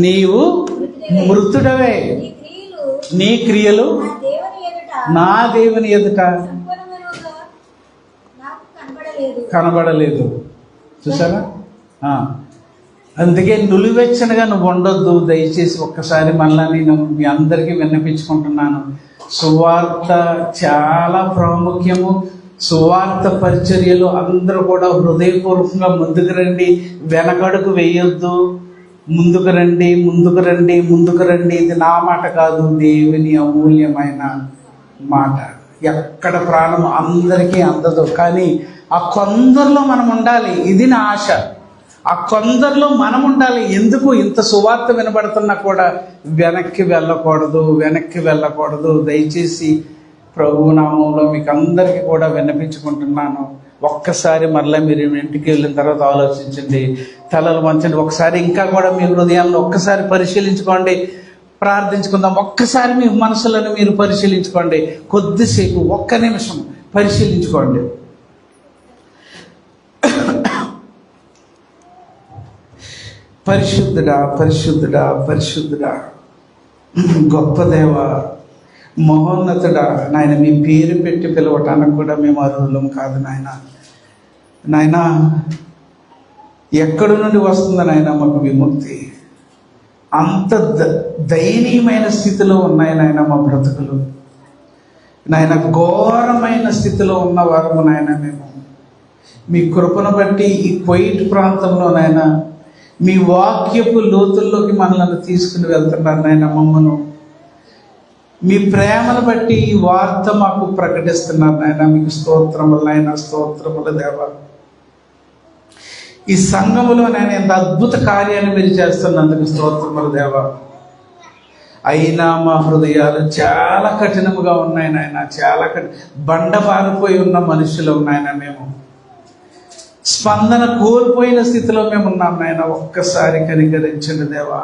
A: నీవు మృతుడవే. నీ క్రియలు నా దేవుని ఎదుట కనబడలేదు. చూసారా? అందుకే నులివెచ్చనగా నువ్వు ఉండొద్దు. దయచేసి ఒక్కసారి మళ్ళా నేను మీ అందరికీ విన్నపించుకుంటున్నాను. సువార్త చాలా ప్రాముఖ్యము. సువార్త పరిచర్యలు అందరూ కూడా హృదయపూర్వకంగా ముందుకు రండి, వెనకడుగు వేయొద్దు. ముందుకు రండి. ఇది నా మాట కాదు, దేవుని అమూల్యమైన మాట. ఎక్కడ ప్రాణం అందరికీ అందదు, కానీ ఆ కొందరిలో మనం ఉండాలి. ఇది నా ఆశ. ఆ కొందరిలో మనం ఉండాలి. ఎందుకు ఇంత సువార్త వినబడుతున్నా కూడా వెనక్కి వెళ్ళకూడదు. దయచేసి ప్రభు నామంలో మీకు అందరికీ కూడా విన్నపించుకుంటున్నాను. ఒక్కసారి మరలా మీరు ఇంటికి వెళ్ళిన తర్వాత ఆలోచించండి, తలలు వంచండి. ఒకసారి ఇంకా కూడా మీ హృదయాలను ఒక్కసారి పరిశీలించుకోండి. ప్రార్థించుకుందాం. ఒక్కసారి మీ మనసులను మీరు పరిశీలించుకోండి. కొద్దిసేపు, ఒక్క నిమిషం పరిశీలించుకోండి. పరిశుద్ధుడా, గొప్ప దేవ, మహోన్నతుడా, నాయన మీ పేరు పెట్టి పిలవటానికి కూడా మేము అర్హులం కాదు నాయన. ఎక్కడి నుండి వస్తుంది నాయన మాకు విముక్తి? అంత దయనీయమైన స్థితిలో ఉన్నాయి నాయన మా బ్రతుకులు నాయన. ఘోరమైన స్థితిలో ఉన్న వారము నాయన మేము. మీ కృపను బట్టి ఈ క్వైట్ ప్రాంతంలో నాయన మీ వాక్యపు లోతుల్లోకి మనల్ని తీసుకుని వెళ్తున్నారు నాయన. మమ్మను మీ ప్రేమను బట్టి ఈ వార్త మాకు ప్రకటిస్తున్నారు నాయన. మీకు స్తోత్రములు నాయన, స్తోత్రములు దేవా. ఈ సంఘములో నేను ఎంత అద్భుత కార్యాన్ని మీరు చేస్తున్నందుకు స్తోత్రములు దేవా. అయినా మా హృదయాలు చాలా కఠినముగా ఉన్నాయి నాయన. చాలా బండబారిపోయి ఉన్న మనుషులు నాయన. మేము స్పందన కోల్పోయిన స్థితిలో మేము ఉన్నాం నాయన. ఒక్కసారి కనికరించండి దేవా.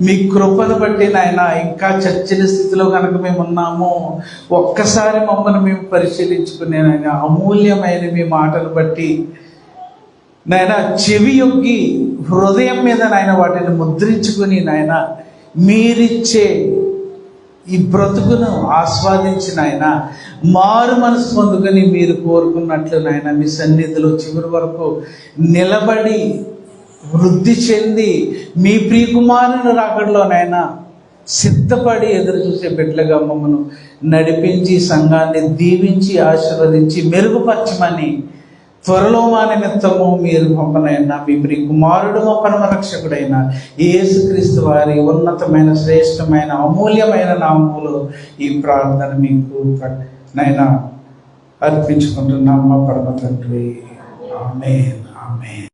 A: మీ కృపను బట్టి నాయన ఇంకా చచ్చిన స్థితిలో కనుక మేము ఉన్నాము, ఒక్కసారి మమ్మల్ని మేము పరిశీలించుకునే నాయన. అమూల్యమైన మీ మాటను బట్టి నాయన చెవి యొగ్గి హృదయం మీద నాయన వాటిని ముద్రించుకుని నాయన మీరిచ్చే ఈ బ్రతుకును ఆస్వాదించి నాయన మారు మనసు పొందుకొని మీరు కోరుకున్నట్లు నాయన మీ సన్నిధిలో చివరి వరకు నిలబడి వృద్ధి చెంది మీ ప్రియకుమారుని రాకడలో నాయన సిద్ధపడి ఎదురు చూసే బిడ్డలుగా మమ్మను నడిపించి సంఘాన్ని దీవించి ఆశీర్వదించి మెరుగుపరచమని త్వరలో మా నిమిత్తము మీరు పంపనైనా మీ ప్రియ కుమారుడు మా పరమ రక్షకుడైన యేసుక్రీస్తు వారి ఉన్నతమైన శ్రేష్టమైన అమూల్యమైన నామములో ఈ ప్రార్థన మీకు నైనా అర్పించుకుంటున్నాం మా పరమ తండ్రి. ఆమేన్, ఆమేన్.